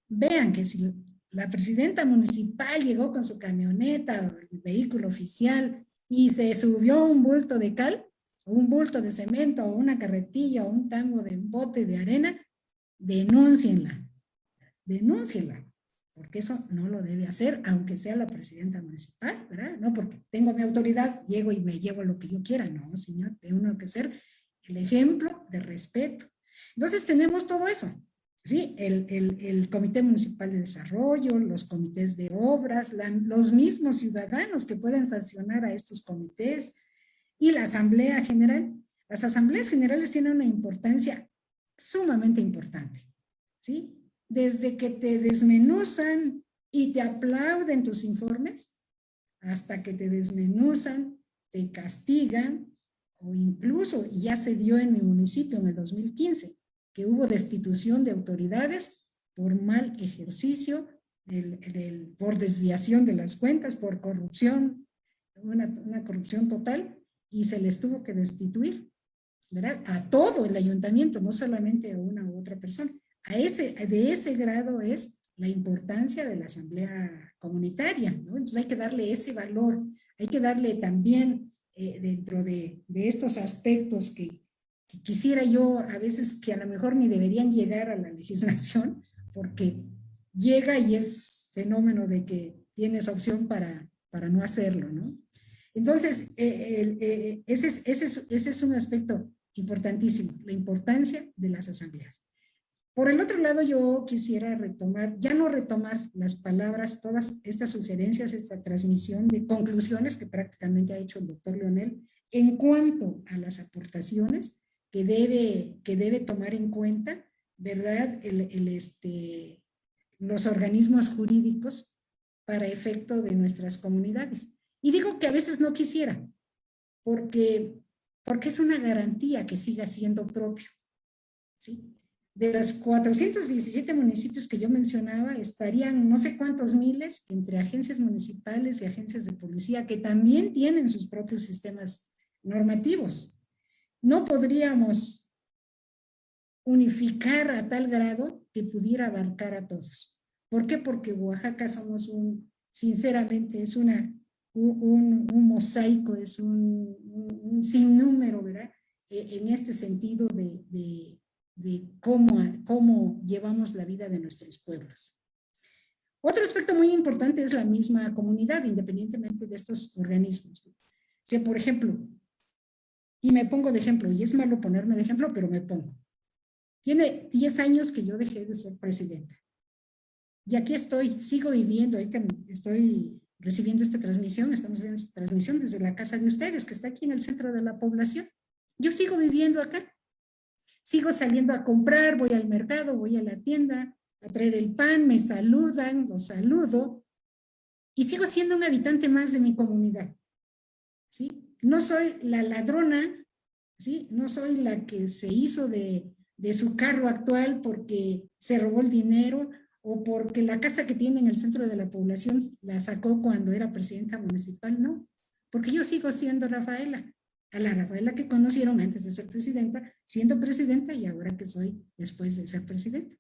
[SPEAKER 4] Vean que si la presidenta municipal llegó con su camioneta, el vehículo oficial, y se subió un bulto de cal, o un bulto de cemento, o una carretilla, o un tango de un bote de arena, denúncienla, porque eso no lo debe hacer, aunque sea la presidenta municipal, ¿verdad? No porque tengo mi autoridad, llego y me llevo lo que yo quiera, no, señor, tengo que ser el ejemplo de respeto. Entonces tenemos todo eso, ¿sí? El Comité Municipal de Desarrollo, los comités de obras, los mismos ciudadanos que pueden sancionar a estos comités, y la Asamblea General. Las asambleas generales tienen una importancia sumamente importante, ¿sí? Desde que te desmenuzan y te aplauden tus informes, hasta que te desmenuzan, te castigan, o incluso, y ya se dio en mi municipio en el 2015, que hubo destitución de autoridades por mal ejercicio, por desviación de las cuentas, por corrupción, una corrupción total, y se les tuvo que destituir, ¿verdad? A todo el ayuntamiento, no solamente a una u otra persona. De ese grado es la importancia de la asamblea comunitaria, ¿no? Entonces hay que darle ese valor, hay que darle también dentro de estos aspectos que quisiera yo a veces que a lo mejor ni deberían llegar a la legislación, porque llega y es fenómeno de que tienes opción para no hacerlo, ¿no? Entonces, ese es un aspecto importantísimo, la importancia de las asambleas. Por el otro lado, yo quisiera retomar, ya no retomar las palabras, todas estas sugerencias, esta transmisión de conclusiones que prácticamente ha hecho el doctor Leonel en cuanto a las aportaciones que debe tomar en cuenta, ¿verdad? Los organismos jurídicos para efecto de nuestras comunidades. Y digo que a veces no quisiera, porque es una garantía que siga siendo propio, ¿sí? De los 417 municipios que yo mencionaba, estarían no sé cuántos miles entre agencias municipales y agencias de policía que también tienen sus propios sistemas normativos. No podríamos unificar a tal grado que pudiera abarcar a todos. ¿Por qué? Porque Oaxaca somos sinceramente, es un mosaico, es un sinnúmero, ¿verdad? En este sentido de cómo llevamos la vida de nuestros pueblos. Otro aspecto muy importante es la misma comunidad, independientemente de estos organismos. O sea, por ejemplo, y me pongo de ejemplo, y es malo ponerme de ejemplo, pero me pongo. Tiene 10 años que yo dejé de ser presidenta. Y aquí estoy, sigo viviendo, ahorita estoy recibiendo esta transmisión, estamos en esta transmisión desde la casa de ustedes, que está aquí en el centro de la población. Yo sigo viviendo acá. Sigo saliendo a comprar, voy al mercado, voy a la tienda a traer el pan, me saludan, los saludo y sigo siendo un habitante más de mi comunidad, ¿sí? No soy la ladrona, ¿sí? No soy la que se hizo de su carro actual porque se robó el dinero o porque la casa que tiene en el centro de la población la sacó cuando era presidenta municipal, no, porque yo sigo siendo Rafaela a la Rafaela que conocieron antes de ser presidenta, siendo presidenta y ahora que soy después de ser presidenta.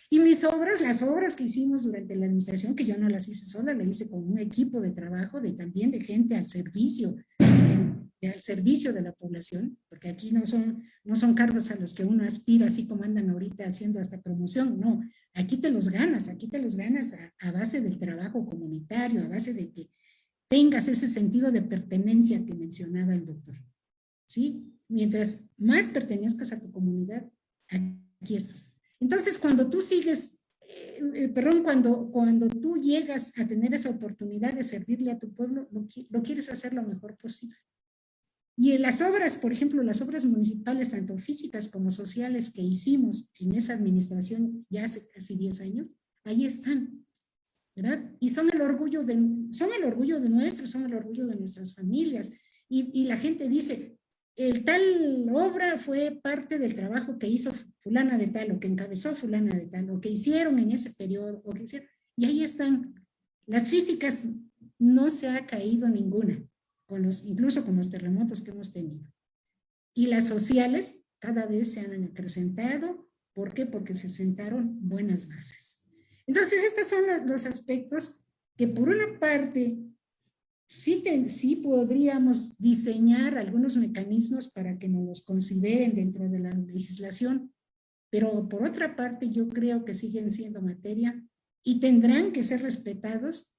[SPEAKER 4] Y mis obras, las obras que hicimos durante la administración, que yo no las hice sola, las hice con un equipo de trabajo, también de gente al servicio de la población, porque aquí no son cargos a los que uno aspira, así como andan ahorita haciendo hasta promoción, no, aquí te los ganas a base del trabajo comunitario, a base de que tengas ese sentido de pertenencia que mencionaba el doctor, ¿sí? Mientras más pertenezcas a tu comunidad, aquí estás. Entonces, cuando tú sigues, cuando tú llegas a tener esa oportunidad de servirle a tu pueblo, lo quieres hacer lo mejor posible. Y en las obras, por ejemplo, las obras municipales, tanto físicas como sociales que hicimos en esa administración ya hace casi 10 años, ahí están, ¿verdad? Y son el orgullo de nuestras familias. Y la gente dice, el tal obra fue parte del trabajo que hizo fulana de tal, o que encabezó fulana de tal, o que hicieron en ese periodo, o que hicieron, y ahí están. Las físicas no se ha caído ninguna, incluso con los terremotos que hemos tenido. Y las sociales cada vez se han acrecentado. ¿Por qué? Porque se sentaron buenas bases. Entonces, estos son los aspectos que por una parte sí podríamos diseñar algunos mecanismos para que nos los consideren dentro de la legislación, pero por otra parte yo creo que siguen siendo materia y tendrán que ser respetados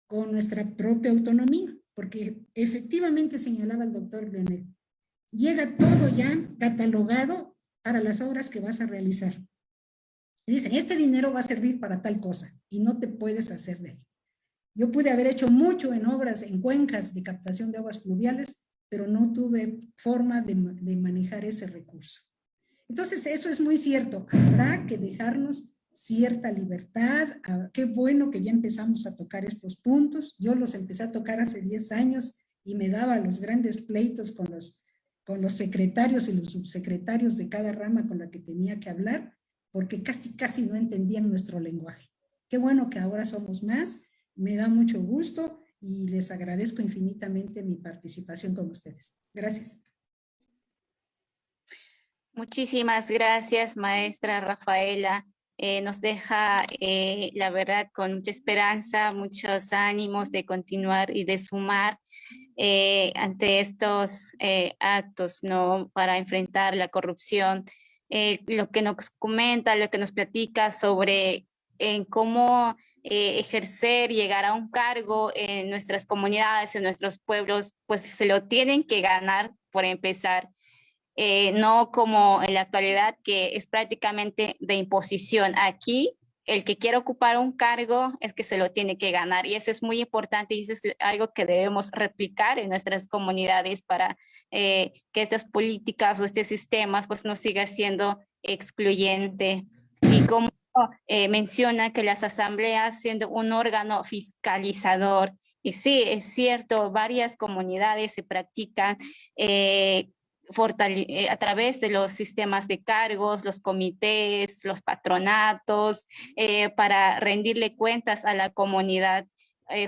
[SPEAKER 4] con nuestra propia autonomía, porque efectivamente señalaba el doctor Leonel, llega todo ya catalogado para las obras que vas a realizar. Dicen, este dinero va a servir para tal cosa y no te puedes hacer de él. Yo pude haber hecho mucho en obras, en cuencas de captación de aguas pluviales, pero no tuve forma de manejar ese recurso. Entonces, eso es muy cierto. Habrá que dejarnos cierta libertad. Qué bueno que ya empezamos a tocar estos puntos. Yo los empecé a tocar hace 10 años y me daba los grandes pleitos con los secretarios y los subsecretarios de cada rama con la que tenía que hablar, porque casi no entendían nuestro lenguaje. Qué bueno que ahora somos más. Me da mucho gusto y les agradezco infinitamente mi participación con ustedes. Gracias.
[SPEAKER 2] Muchísimas gracias, maestra Rafaela. Nos deja, la verdad, con mucha esperanza, muchos ánimos de continuar y de sumar ante estos actos, ¿no? Para enfrentar la corrupción. Lo que nos comenta, lo que nos platica sobre cómo ejercer, llegar a un cargo en nuestras comunidades, en nuestros pueblos, pues se lo tienen que ganar por empezar. No como en la actualidad, que es prácticamente de imposición. Aquí, el que quiere ocupar un cargo es que se lo tiene que ganar, y eso es muy importante, y eso es algo que debemos replicar en nuestras comunidades para que estas políticas o estos sistemas pues no siga siendo excluyente. Y como menciona que las asambleas siendo un órgano fiscalizador, y sí, es cierto, varias comunidades se practican a través de los sistemas de cargos, los comités, los patronatos, para rendirle cuentas a la comunidad,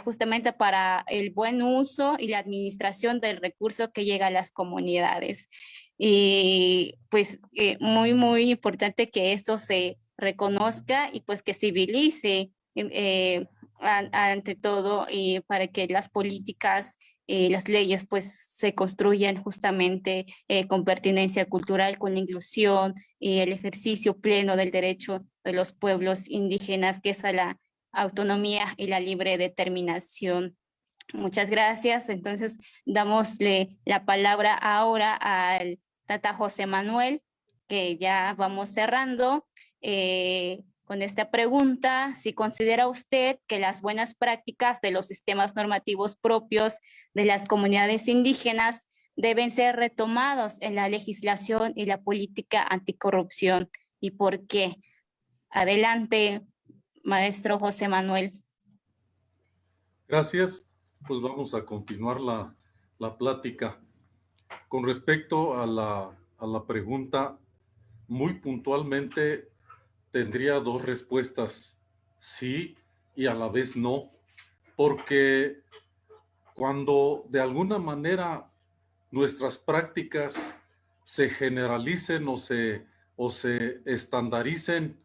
[SPEAKER 2] justamente para el buen uso y la administración del recurso que llega a las comunidades. Y pues muy importante que esto se reconozca y pues que civilice ante todo, y para que las políticas, las leyes pues se construyan justamente con pertinencia cultural, con la inclusión y el ejercicio pleno del derecho de los pueblos indígenas, que es a la autonomía y la libre determinación. Muchas gracias. Entonces, damosle la palabra ahora al Tata José Manuel, que ya vamos cerrando con esta pregunta: si considera usted que las buenas prácticas de los sistemas normativos propios de las comunidades indígenas deben ser retomados en la legislación y la política anticorrupción, y por qué. Adelante, maestro José Manuel.
[SPEAKER 3] Gracias. Pues vamos a continuar la plática. Con respecto a la pregunta, muy puntualmente tendría dos respuestas: sí y a la vez no, porque cuando de alguna manera nuestras prácticas se generalicen o se estandaricen,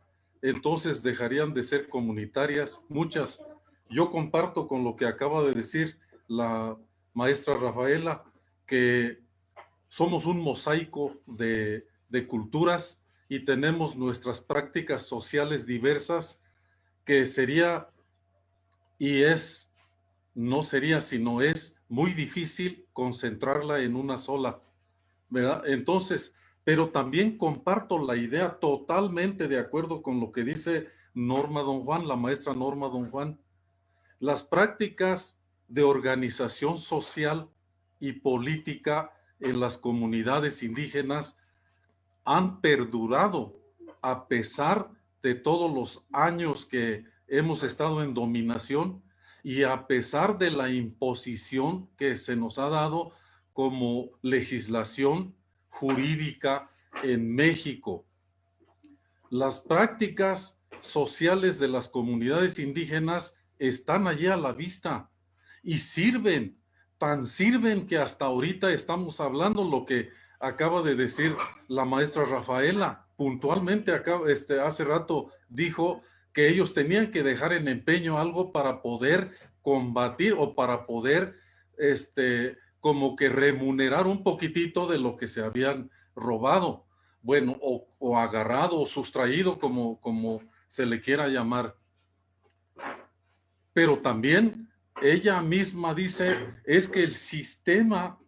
[SPEAKER 3] entonces dejarían de ser comunitarias muchas. Yo comparto con lo que acaba de decir la maestra Rafaela, que somos un mosaico de culturas y tenemos nuestras prácticas sociales diversas, que sería y es, no sería, sino es muy difícil concentrarla en una sola, ¿verdad? Entonces, pero también comparto la idea, totalmente de acuerdo con lo que dice Norma Don Juan, la maestra Norma Don Juan. Las prácticas de organización social y política en las comunidades indígenas han perdurado a pesar de todos los años que hemos estado en dominación y a pesar de la imposición que se nos ha dado como legislación jurídica en México. Las prácticas sociales de las comunidades indígenas están allí a la vista y sirven, tan sirven que hasta ahorita estamos hablando lo que acaba de decir la maestra Rafaela. Puntualmente hace rato dijo que ellos tenían que dejar en empeño algo para poder combatir o para poder como que remunerar un poquitito de lo que se habían robado, bueno, o agarrado o sustraído, como se le quiera llamar. Pero también ella misma dice, es que el sistema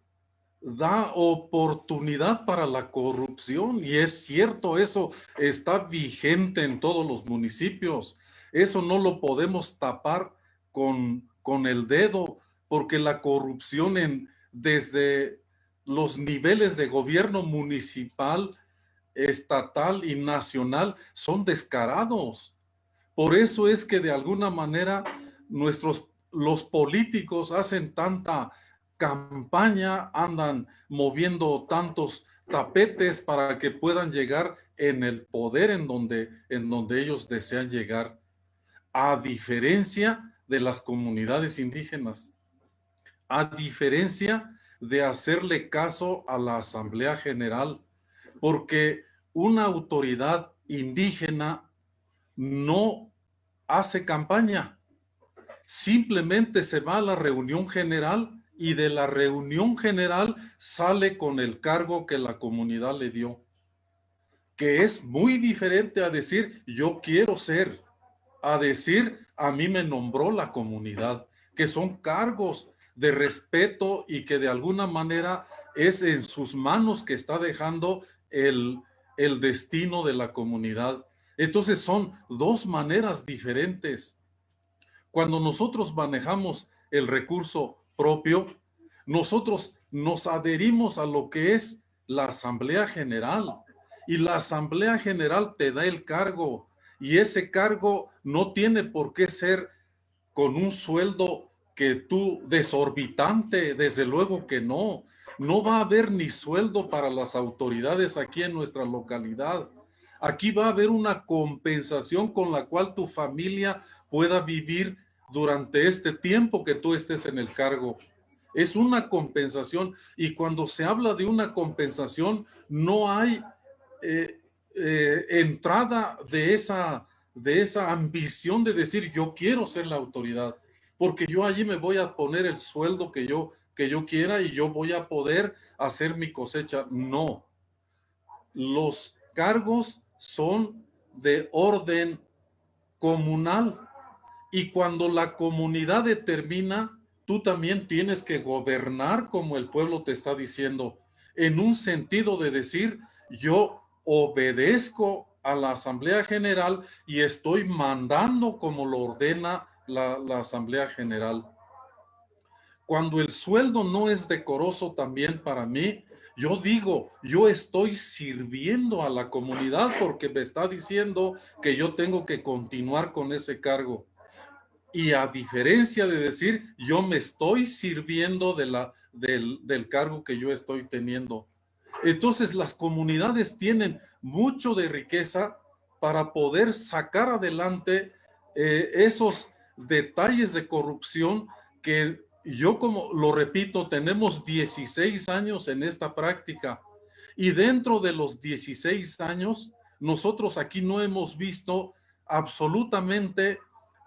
[SPEAKER 3] da oportunidad para la corrupción, y es cierto, eso está vigente en todos los municipios. Eso no lo podemos tapar con el dedo, porque la corrupción desde los niveles de gobierno municipal, estatal y nacional son descarados. Por eso es que de alguna manera los políticos hacen tanta campaña, andan moviendo tantos tapetes para que puedan llegar en el poder en donde ellos desean llegar, a diferencia de las comunidades indígenas, a diferencia de hacerle caso a la Asamblea General, porque una autoridad indígena no hace campaña, simplemente se va a la reunión general y de la reunión general sale con el cargo que la comunidad le dio, que es muy diferente a decir yo quiero ser, a decir a mí me nombró la comunidad, que son cargos de respeto y que de alguna manera es en sus manos que está dejando el destino de la comunidad. Entonces son dos maneras diferentes. Cuando nosotros manejamos el recurso propio, nosotros nos adherimos a lo que es la Asamblea General, y la Asamblea General te da el cargo, y ese cargo no tiene por qué ser con un sueldo que tú desorbitante, desde luego que no. No va a haber ni sueldo para las autoridades aquí en nuestra localidad. Aquí va a haber una compensación con la cual tu familia pueda vivir durante este tiempo que tú estés en el cargo. Es una compensación, y cuando se habla de una compensación no hay entrada de esa ambición de decir yo quiero ser la autoridad, porque yo allí me voy a poner el sueldo que yo quiera y yo voy a poder hacer mi cosecha. No. Los cargos son de orden comunal, y cuando la comunidad determina, tú también tienes que gobernar como el pueblo te está diciendo, en un sentido de decir yo obedezco a la Asamblea General y estoy mandando como lo ordena la Asamblea General. Cuando el sueldo no es decoroso también para mí, yo digo, yo estoy sirviendo a la comunidad porque me está diciendo que yo tengo que continuar con ese cargo. Y a diferencia de decir, yo me estoy sirviendo del cargo que yo estoy teniendo. Entonces las comunidades tienen mucho de riqueza para poder sacar adelante esos detalles de corrupción que yo, como lo repito, tenemos 16 años en esta práctica y dentro de los 16 años, nosotros aquí no hemos visto absolutamente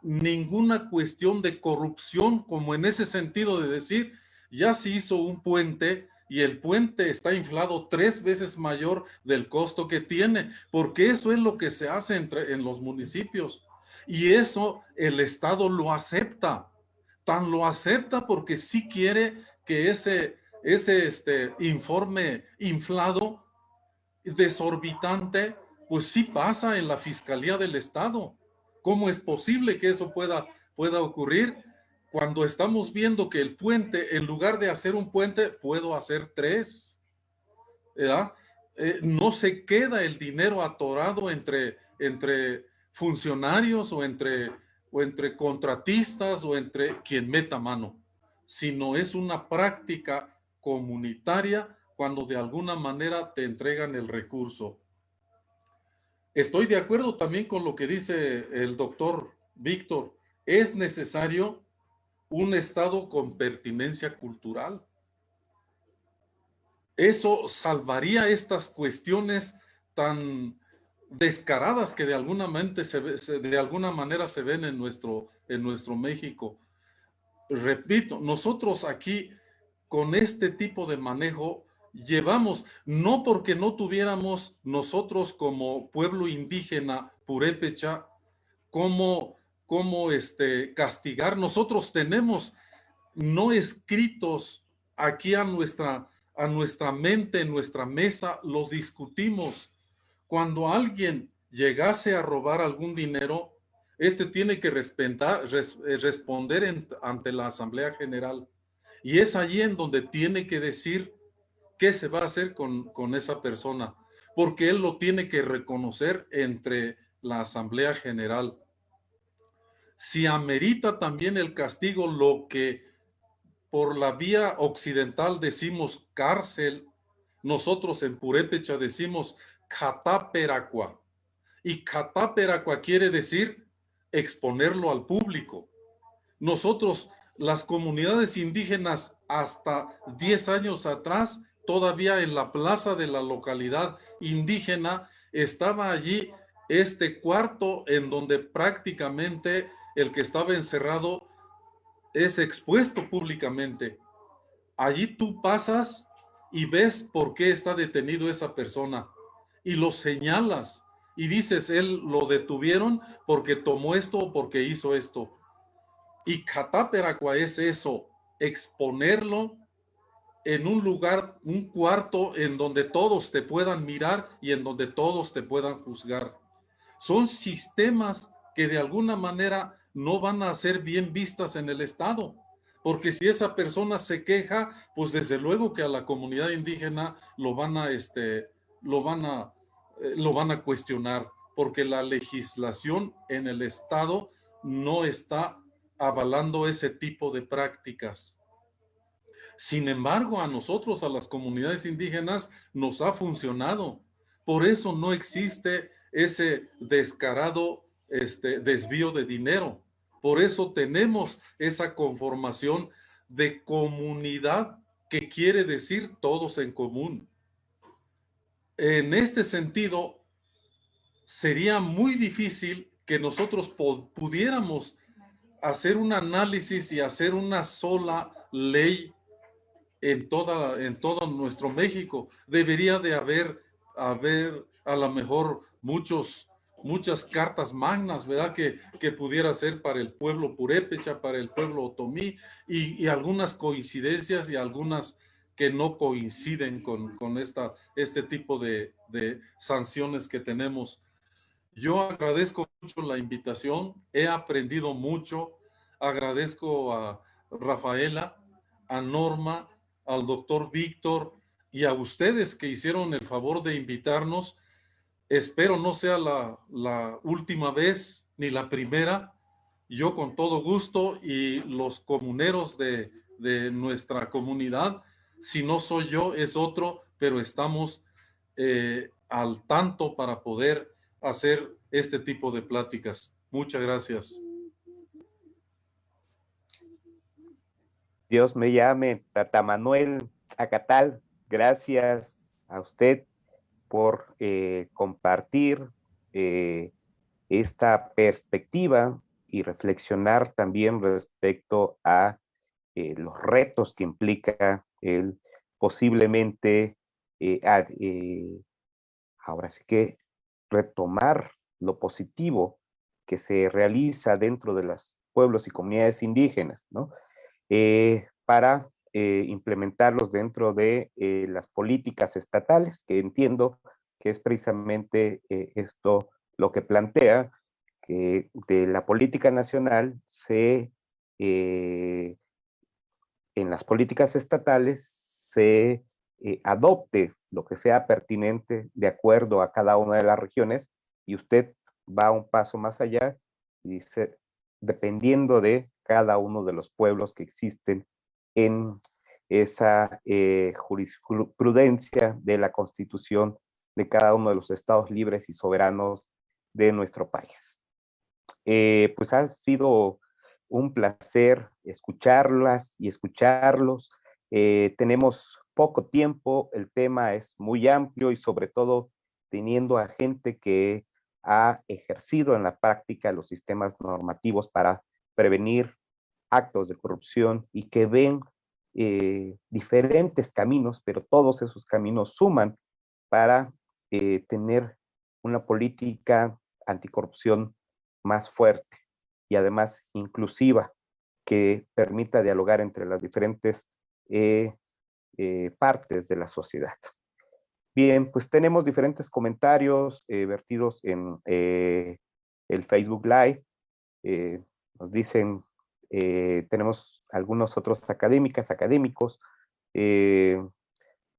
[SPEAKER 3] ninguna cuestión de corrupción, como en ese sentido de decir, ya se hizo un puente y el puente está inflado 3 veces mayor del costo que tiene, porque eso es lo que se hace en los municipios. Y eso el Estado lo acepta. Tan lo acepta porque sí quiere que ese informe inflado, desorbitante, pues sí pasa en la Fiscalía del Estado. ¿Cómo es posible que eso pueda ocurrir cuando estamos viendo que el puente, en lugar de hacer un puente, puedo hacer 3? ¿Verdad? No se queda el dinero atorado entre funcionarios o entre contratistas o entre quien meta mano, sino es una práctica comunitaria cuando de alguna manera te entregan el recurso. Estoy de acuerdo también con lo que dice el doctor Víctor. Es necesario un Estado con pertinencia cultural. Eso salvaría estas cuestiones tan descaradas que de alguna manera se ven en nuestro México. Repito, nosotros aquí con este tipo de manejo llevamos, no porque no tuviéramos nosotros como pueblo indígena purépecha cómo castigar. Nosotros tenemos no escritos aquí a nuestra mente, en nuestra mesa, los discutimos. Cuando alguien llegase a robar algún dinero, tiene que responder ante la Asamblea General. Y es allí en donde tiene que decir qué se va a hacer con esa persona, porque él lo tiene que reconocer entre la Asamblea General. Si amerita también el castigo lo que por la vía occidental decimos cárcel, nosotros en purépecha decimos cataperacua. Y cataperacua quiere decir exponerlo al público. Nosotros, las comunidades indígenas, hasta 10 años atrás, todavía en la plaza de la localidad indígena, estaba allí este cuarto en donde prácticamente el que estaba encerrado es expuesto públicamente. Allí tú pasas y ves por qué está detenido esa persona y lo señalas y dices, él lo detuvieron porque tomó esto o porque hizo esto. Y cataperacua es eso, exponerlo en un lugar, un cuarto en donde todos te puedan mirar y en donde todos te puedan juzgar. Son sistemas que de alguna manera no van a ser bien vistas en el Estado, porque si esa persona se queja, pues desde luego que a la comunidad indígena lo van a cuestionar, porque la legislación en el Estado no está avalando ese tipo de prácticas. Sin embargo, a nosotros, a las comunidades indígenas, nos ha funcionado. Por eso no existe ese descarado desvío de dinero. Por eso tenemos esa conformación de comunidad que quiere decir todos en común. En este sentido, sería muy difícil que nosotros pudiéramos hacer un análisis y hacer una sola ley en todo nuestro México. Debería de haber a lo mejor muchas cartas magnas, ¿verdad? Que pudiera ser para el pueblo purépecha, para el pueblo otomí, y algunas coincidencias y algunas que no coinciden con este tipo de sanciones que tenemos. Yo agradezco mucho la invitación, he aprendido mucho, agradezco a Rafaela, a Norma, al doctor Víctor y a ustedes que hicieron el favor de invitarnos. Espero no sea la última vez ni la primera. Yo con todo gusto y los comuneros de nuestra comunidad, si no soy yo es otro, pero estamos al tanto para poder hacer este tipo de pláticas. Muchas gracias.
[SPEAKER 1] Dios me llame, Tata Manuel Acatal, gracias a usted por compartir esta perspectiva y reflexionar también respecto a los retos que implica el posiblemente, ahora sí que retomar lo positivo que se realiza dentro de los pueblos y comunidades indígenas, ¿no? Para implementarlos dentro de las políticas estatales, que entiendo que es precisamente esto lo que plantea, que de la política nacional en las políticas estatales se adopte lo que sea pertinente de acuerdo a cada una de las regiones, y usted va un paso más allá y dice, dependiendo de cada uno de los pueblos que existen en esa jurisprudencia de la Constitución de cada uno de los estados libres y soberanos de nuestro país. Pues ha sido un placer escucharlas y escucharlos. Tenemos poco tiempo, el tema es muy amplio y sobre todo teniendo a gente que ha ejercido en la práctica los sistemas normativos para prevenir actos de corrupción y que ven diferentes caminos, pero todos esos caminos suman para tener una política anticorrupción más fuerte y además inclusiva, que permita dialogar entre las diferentes partes de la sociedad. Bien, pues tenemos diferentes comentarios vertidos en el Facebook Live. Nos dicen, tenemos algunos otros académicos.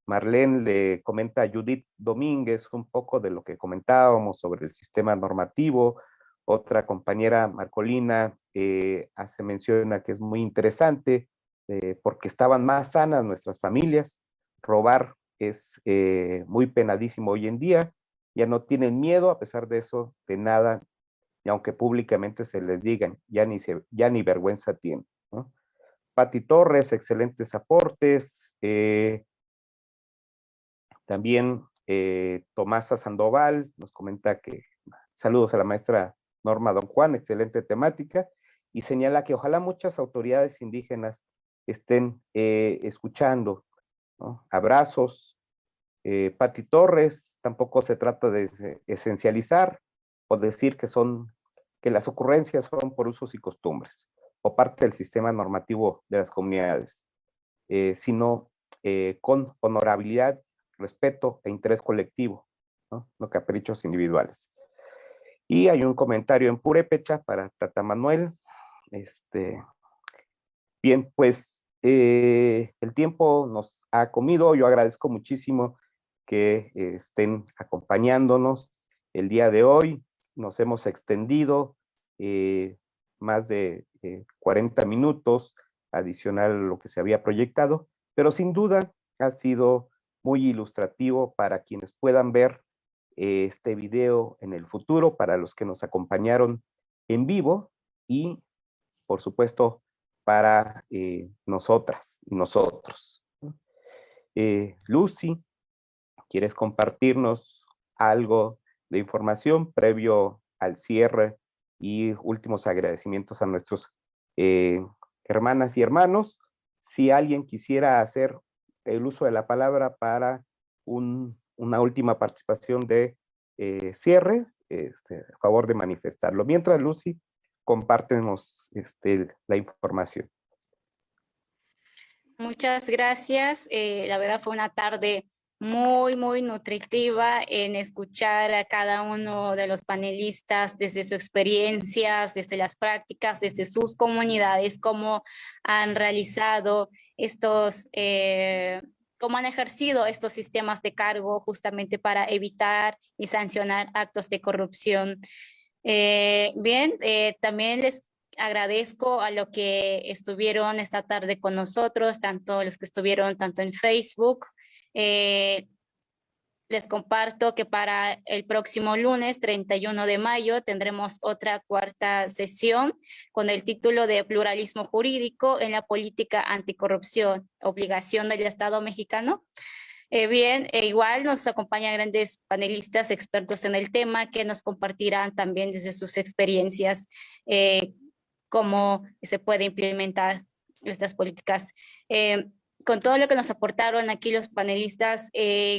[SPEAKER 1] Marlene le comenta a Judith Domínguez un poco de lo que comentábamos sobre el sistema normativo. Otra compañera, Marcolina, hace mención a que es muy interesante porque estaban más sanas nuestras familias. Robar es muy penadísimo hoy en día. Ya no tienen miedo, a pesar de eso, de nada, y aunque públicamente se les digan, ya ni vergüenza tienen, ¿no? Pati Torres, excelentes aportes. También Tomasa Sandoval nos comenta que saludos a la maestra Norma Don Juan, excelente temática, y señala que ojalá muchas autoridades indígenas estén escuchando, ¿no? Abrazos. Pati Torres, tampoco se trata de esencializar o decir que las ocurrencias son por usos y costumbres o parte del sistema normativo de las comunidades, sino con honorabilidad, respeto e interés colectivo, ¿no? No caprichos individuales. Y hay un comentario en purépecha para Tata Manuel. Bien, pues el tiempo nos ha comido. Yo agradezco muchísimo que estén acompañándonos el día de hoy. Nos hemos extendido más de 40 minutos adicional a lo que se había proyectado, pero sin duda ha sido muy ilustrativo para quienes puedan ver este video en el futuro, para los que nos acompañaron en vivo y, por supuesto, para nosotras y nosotros. Lucy, ¿quieres compartirnos algo de información previo al cierre y últimos agradecimientos a nuestros hermanas y hermanos? Si alguien quisiera hacer el uso de la palabra para una última participación de cierre, a favor de manifestarlo. Mientras, Lucy, compártenos la información.
[SPEAKER 2] Muchas gracias. La verdad fue una tarde muy, muy nutritiva en escuchar a cada uno de los panelistas desde sus experiencias, desde las prácticas, desde sus comunidades, cómo han realizado cómo han ejercido estos sistemas de cargo justamente para evitar y sancionar actos de corrupción. También les agradezco a los que estuvieron esta tarde con nosotros, tanto los que estuvieron tanto en Facebook. Les les comparto que para el próximo lunes, 31 de mayo, tendremos otra cuarta sesión con el título de Pluralismo Jurídico en la Política Anticorrupción, Obligación del Estado Mexicano. Igual nos acompañan grandes panelistas expertos en el tema que nos compartirán también desde sus experiencias cómo se puede implementar estas políticas. Con todo lo que nos aportaron aquí los panelistas,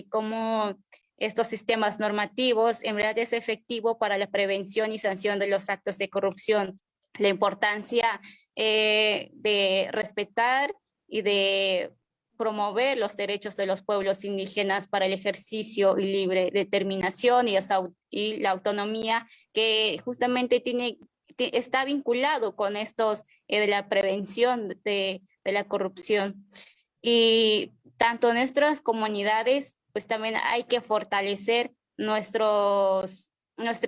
[SPEAKER 2] cómo estos sistemas normativos en realidad es efectivo para la prevención y sanción de los actos de corrupción, la importancia de respetar y de promover los derechos de los pueblos indígenas para el ejercicio y libre determinación y la autonomía que justamente está vinculado con estos de la prevención de la corrupción. Y tanto en nuestras comunidades, pues también hay que fortalecer nuestra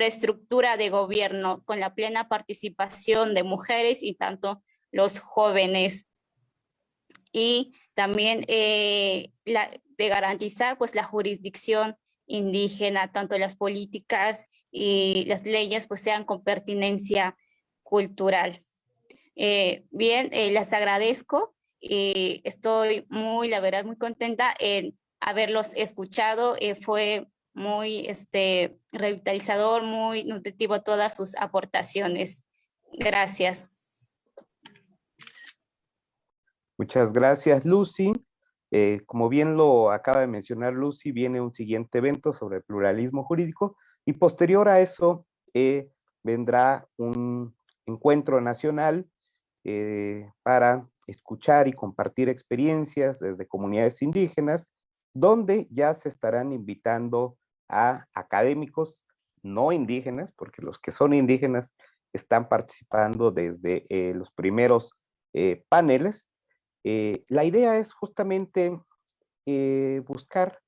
[SPEAKER 2] estructura de gobierno con la plena participación de mujeres y tanto los jóvenes. Y también de garantizar pues la jurisdicción indígena, tanto las políticas y las leyes pues sean con pertinencia cultural. Les agradezco y estoy la verdad, muy contenta en haberlos escuchado. Fue muy revitalizador, muy nutritivo todas sus aportaciones. Gracias.
[SPEAKER 1] Muchas gracias, Lucy. Como bien lo acaba de mencionar Lucy, viene un siguiente evento sobre el pluralismo jurídico y posterior a eso vendrá un encuentro nacional para escuchar y compartir experiencias desde comunidades indígenas, donde ya se estarán invitando a académicos no indígenas, porque los que son indígenas están participando desde los primeros paneles. La idea es justamente buscar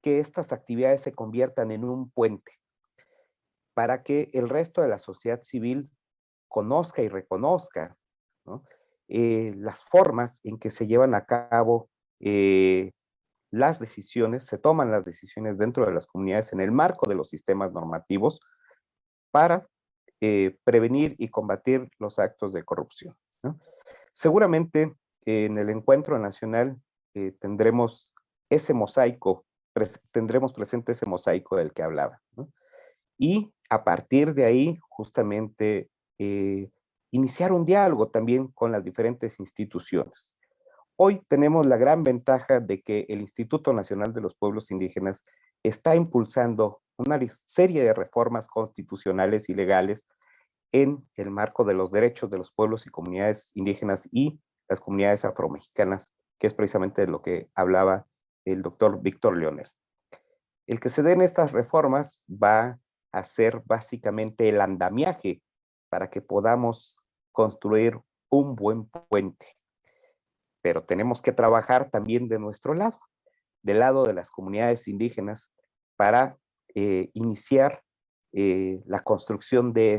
[SPEAKER 1] que estas actividades se conviertan en un puente para que el resto de la sociedad civil conozca y reconozca, ¿no? Las formas en que se llevan a cabo las decisiones, se toman las decisiones dentro de las comunidades en el marco de los sistemas normativos para prevenir y combatir los actos de corrupción, ¿no? Seguramente en el encuentro nacional tendremos ese mosaico, tendremos presente ese mosaico del que hablaba, ¿no? Y a partir de ahí, justamente, iniciar un diálogo también con las diferentes instituciones. Hoy tenemos la gran ventaja de que el Instituto Nacional de los Pueblos Indígenas está impulsando una serie de reformas constitucionales y legales en el marco de los derechos de los pueblos y comunidades indígenas y las comunidades afromexicanas, que es precisamente de lo que hablaba el doctor Víctor Leonel. El que se den estas reformas va a ser básicamente el andamiaje para que podamos construir un buen puente. Pero tenemos que trabajar también de nuestro lado, del lado de las comunidades indígenas, para iniciar la construcción de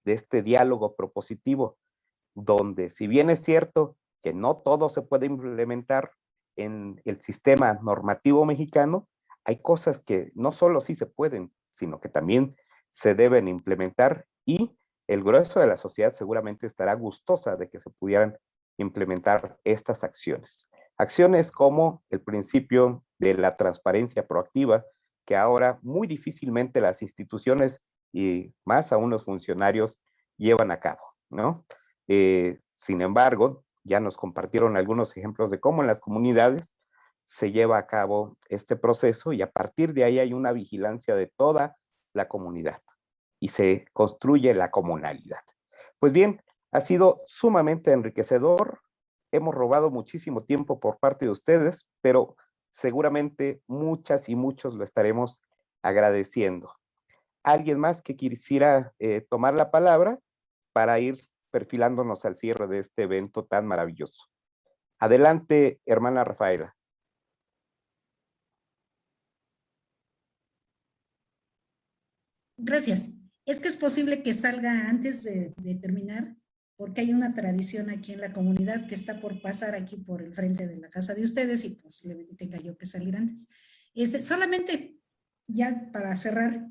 [SPEAKER 1] este diálogo propositivo, donde si bien es cierto que no todo se puede implementar en el sistema normativo mexicano, hay cosas que no solo sí se pueden, sino que también se deben implementar y el grueso de la sociedad seguramente estará gustosa de que se pudieran implementar estas acciones. Acciones como el principio de la transparencia proactiva, que ahora muy difícilmente las instituciones y más aún los funcionarios llevan a cabo, ¿no? Sin embargo, ya nos compartieron algunos ejemplos de cómo en las comunidades se lleva a cabo este proceso y a partir de ahí hay una vigilancia de toda la comunidad y se construye la comunalidad. Pues bien, ha sido sumamente enriquecedor, hemos robado muchísimo tiempo por parte de ustedes, pero seguramente muchas y muchos lo estaremos agradeciendo. ¿Alguien más que quisiera tomar la palabra para ir perfilándonos al cierre de este evento tan maravilloso? Adelante, hermana Rafaela.
[SPEAKER 4] Gracias. Es que es posible que salga antes de terminar, porque hay una tradición aquí en la comunidad que está por pasar aquí por el frente de la casa de ustedes y posiblemente tenga yo que salir antes. Solamente ya para cerrar,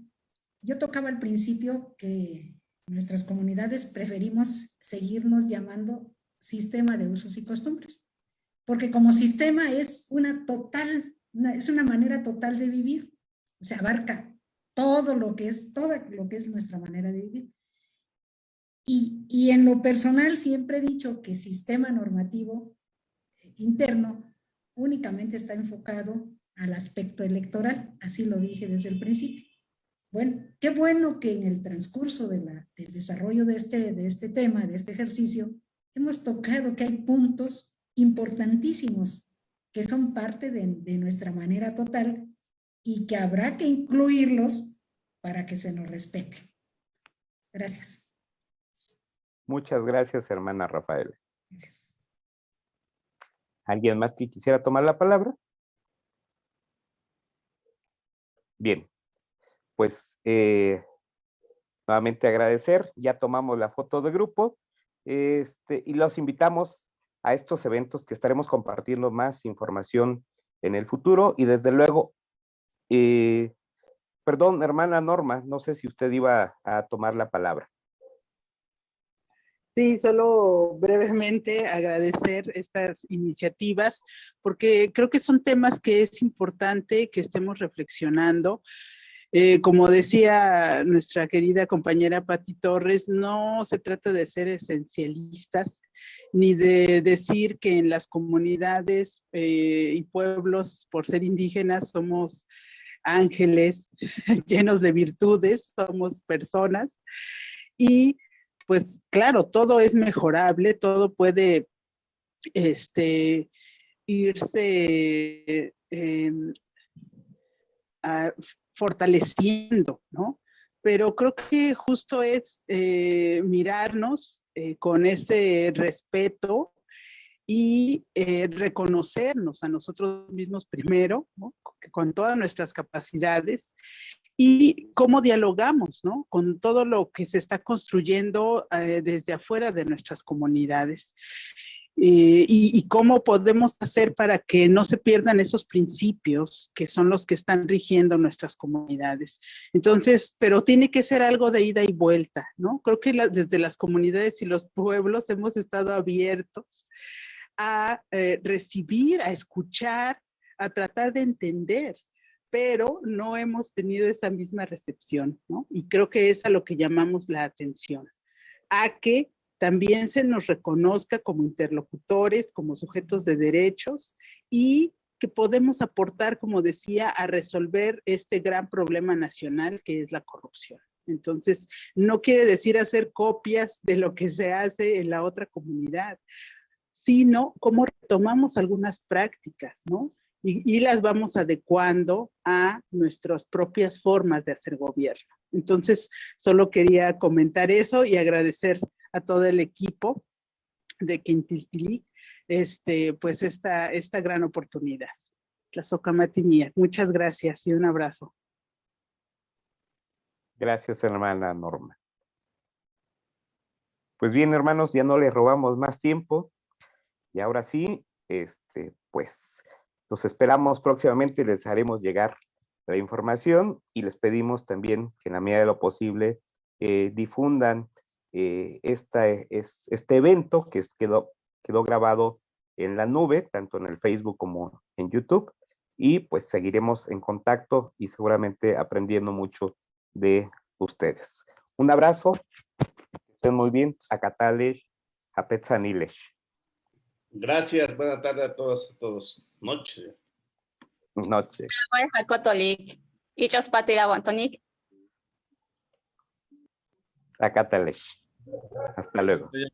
[SPEAKER 4] yo tocaba al principio que nuestras comunidades preferimos seguirnos llamando sistema de usos y costumbres, porque como sistema es es una manera total de vivir, o sea, abarca todo lo que es nuestra manera de vivir. Y en lo personal siempre he dicho que sistema normativo interno únicamente está enfocado al aspecto electoral, así lo dije desde el principio. Bueno, qué bueno que en el transcurso del desarrollo de este tema, de este ejercicio, hemos tocado que hay puntos importantísimos que son parte de nuestra manera total y que habrá que incluirlos para que se nos respete. Gracias.
[SPEAKER 1] Muchas gracias, hermana Rafaela.
[SPEAKER 4] Gracias.
[SPEAKER 1] ¿Alguien más que quisiera tomar la palabra? Bien, pues nuevamente agradecer, ya tomamos la foto de grupo y los invitamos a estos eventos que estaremos compartiendo más información en el futuro y desde luego, perdón, hermana Norma, no sé si usted iba a tomar la palabra.
[SPEAKER 5] Sí, solo brevemente agradecer estas iniciativas, porque creo que son temas que es importante que estemos reflexionando. Como decía nuestra querida compañera Pati Torres, no se trata de ser esencialistas, ni de decir que en las comunidades y pueblos, por ser indígenas, somos ángeles llenos de virtudes, somos personas. Y pues claro, todo es mejorable, todo puede irse fortaleciendo, ¿no? Pero creo que justo es mirarnos con ese respeto y reconocernos a nosotros mismos primero, ¿no? Con todas nuestras capacidades y cómo dialogamos, ¿no? Con todo lo que se está construyendo desde afuera de nuestras comunidades. Y cómo podemos hacer para que no se pierdan esos principios que son los que están rigiendo nuestras comunidades. Entonces, pero tiene que ser algo de ida y vuelta, ¿no? Creo que desde las comunidades y los pueblos hemos estado abiertos a recibir, a escuchar, a tratar de entender, pero no hemos tenido esa misma recepción, ¿no? Y creo que es a lo que llamamos la atención, a que también se nos reconozca como interlocutores, como sujetos de derechos y que podemos aportar, como decía, a resolver este gran problema nacional que es la corrupción. Entonces, no quiere decir hacer copias de lo que se hace en la otra comunidad, sino cómo retomamos algunas prácticas, ¿no? Y las vamos adecuando a nuestras propias formas de hacer gobierno. Entonces, solo quería comentar eso y agradecer a todo el equipo de Quintiltilic, pues esta gran oportunidad. Tlazocamati mía, muchas gracias y un abrazo.
[SPEAKER 1] Gracias, hermana Norma. Pues bien, hermanos, ya no les robamos más tiempo. Y ahora sí, pues los esperamos próximamente, les haremos llegar la información y les pedimos también que en la medida de lo posible difundan este evento que quedó grabado en la nube, tanto en el Facebook como en YouTube, y pues seguiremos en contacto y seguramente aprendiendo mucho de ustedes. Un abrazo, que estén muy bien, Acatalesh, Apetzanilesh.
[SPEAKER 6] Gracias, buena tarde a todas, a todos. Noche.
[SPEAKER 1] Noche.
[SPEAKER 2] Jacotolik. Ichos Patilawantonik.
[SPEAKER 1] Acatalesh. Hasta luego.
[SPEAKER 3] Sí.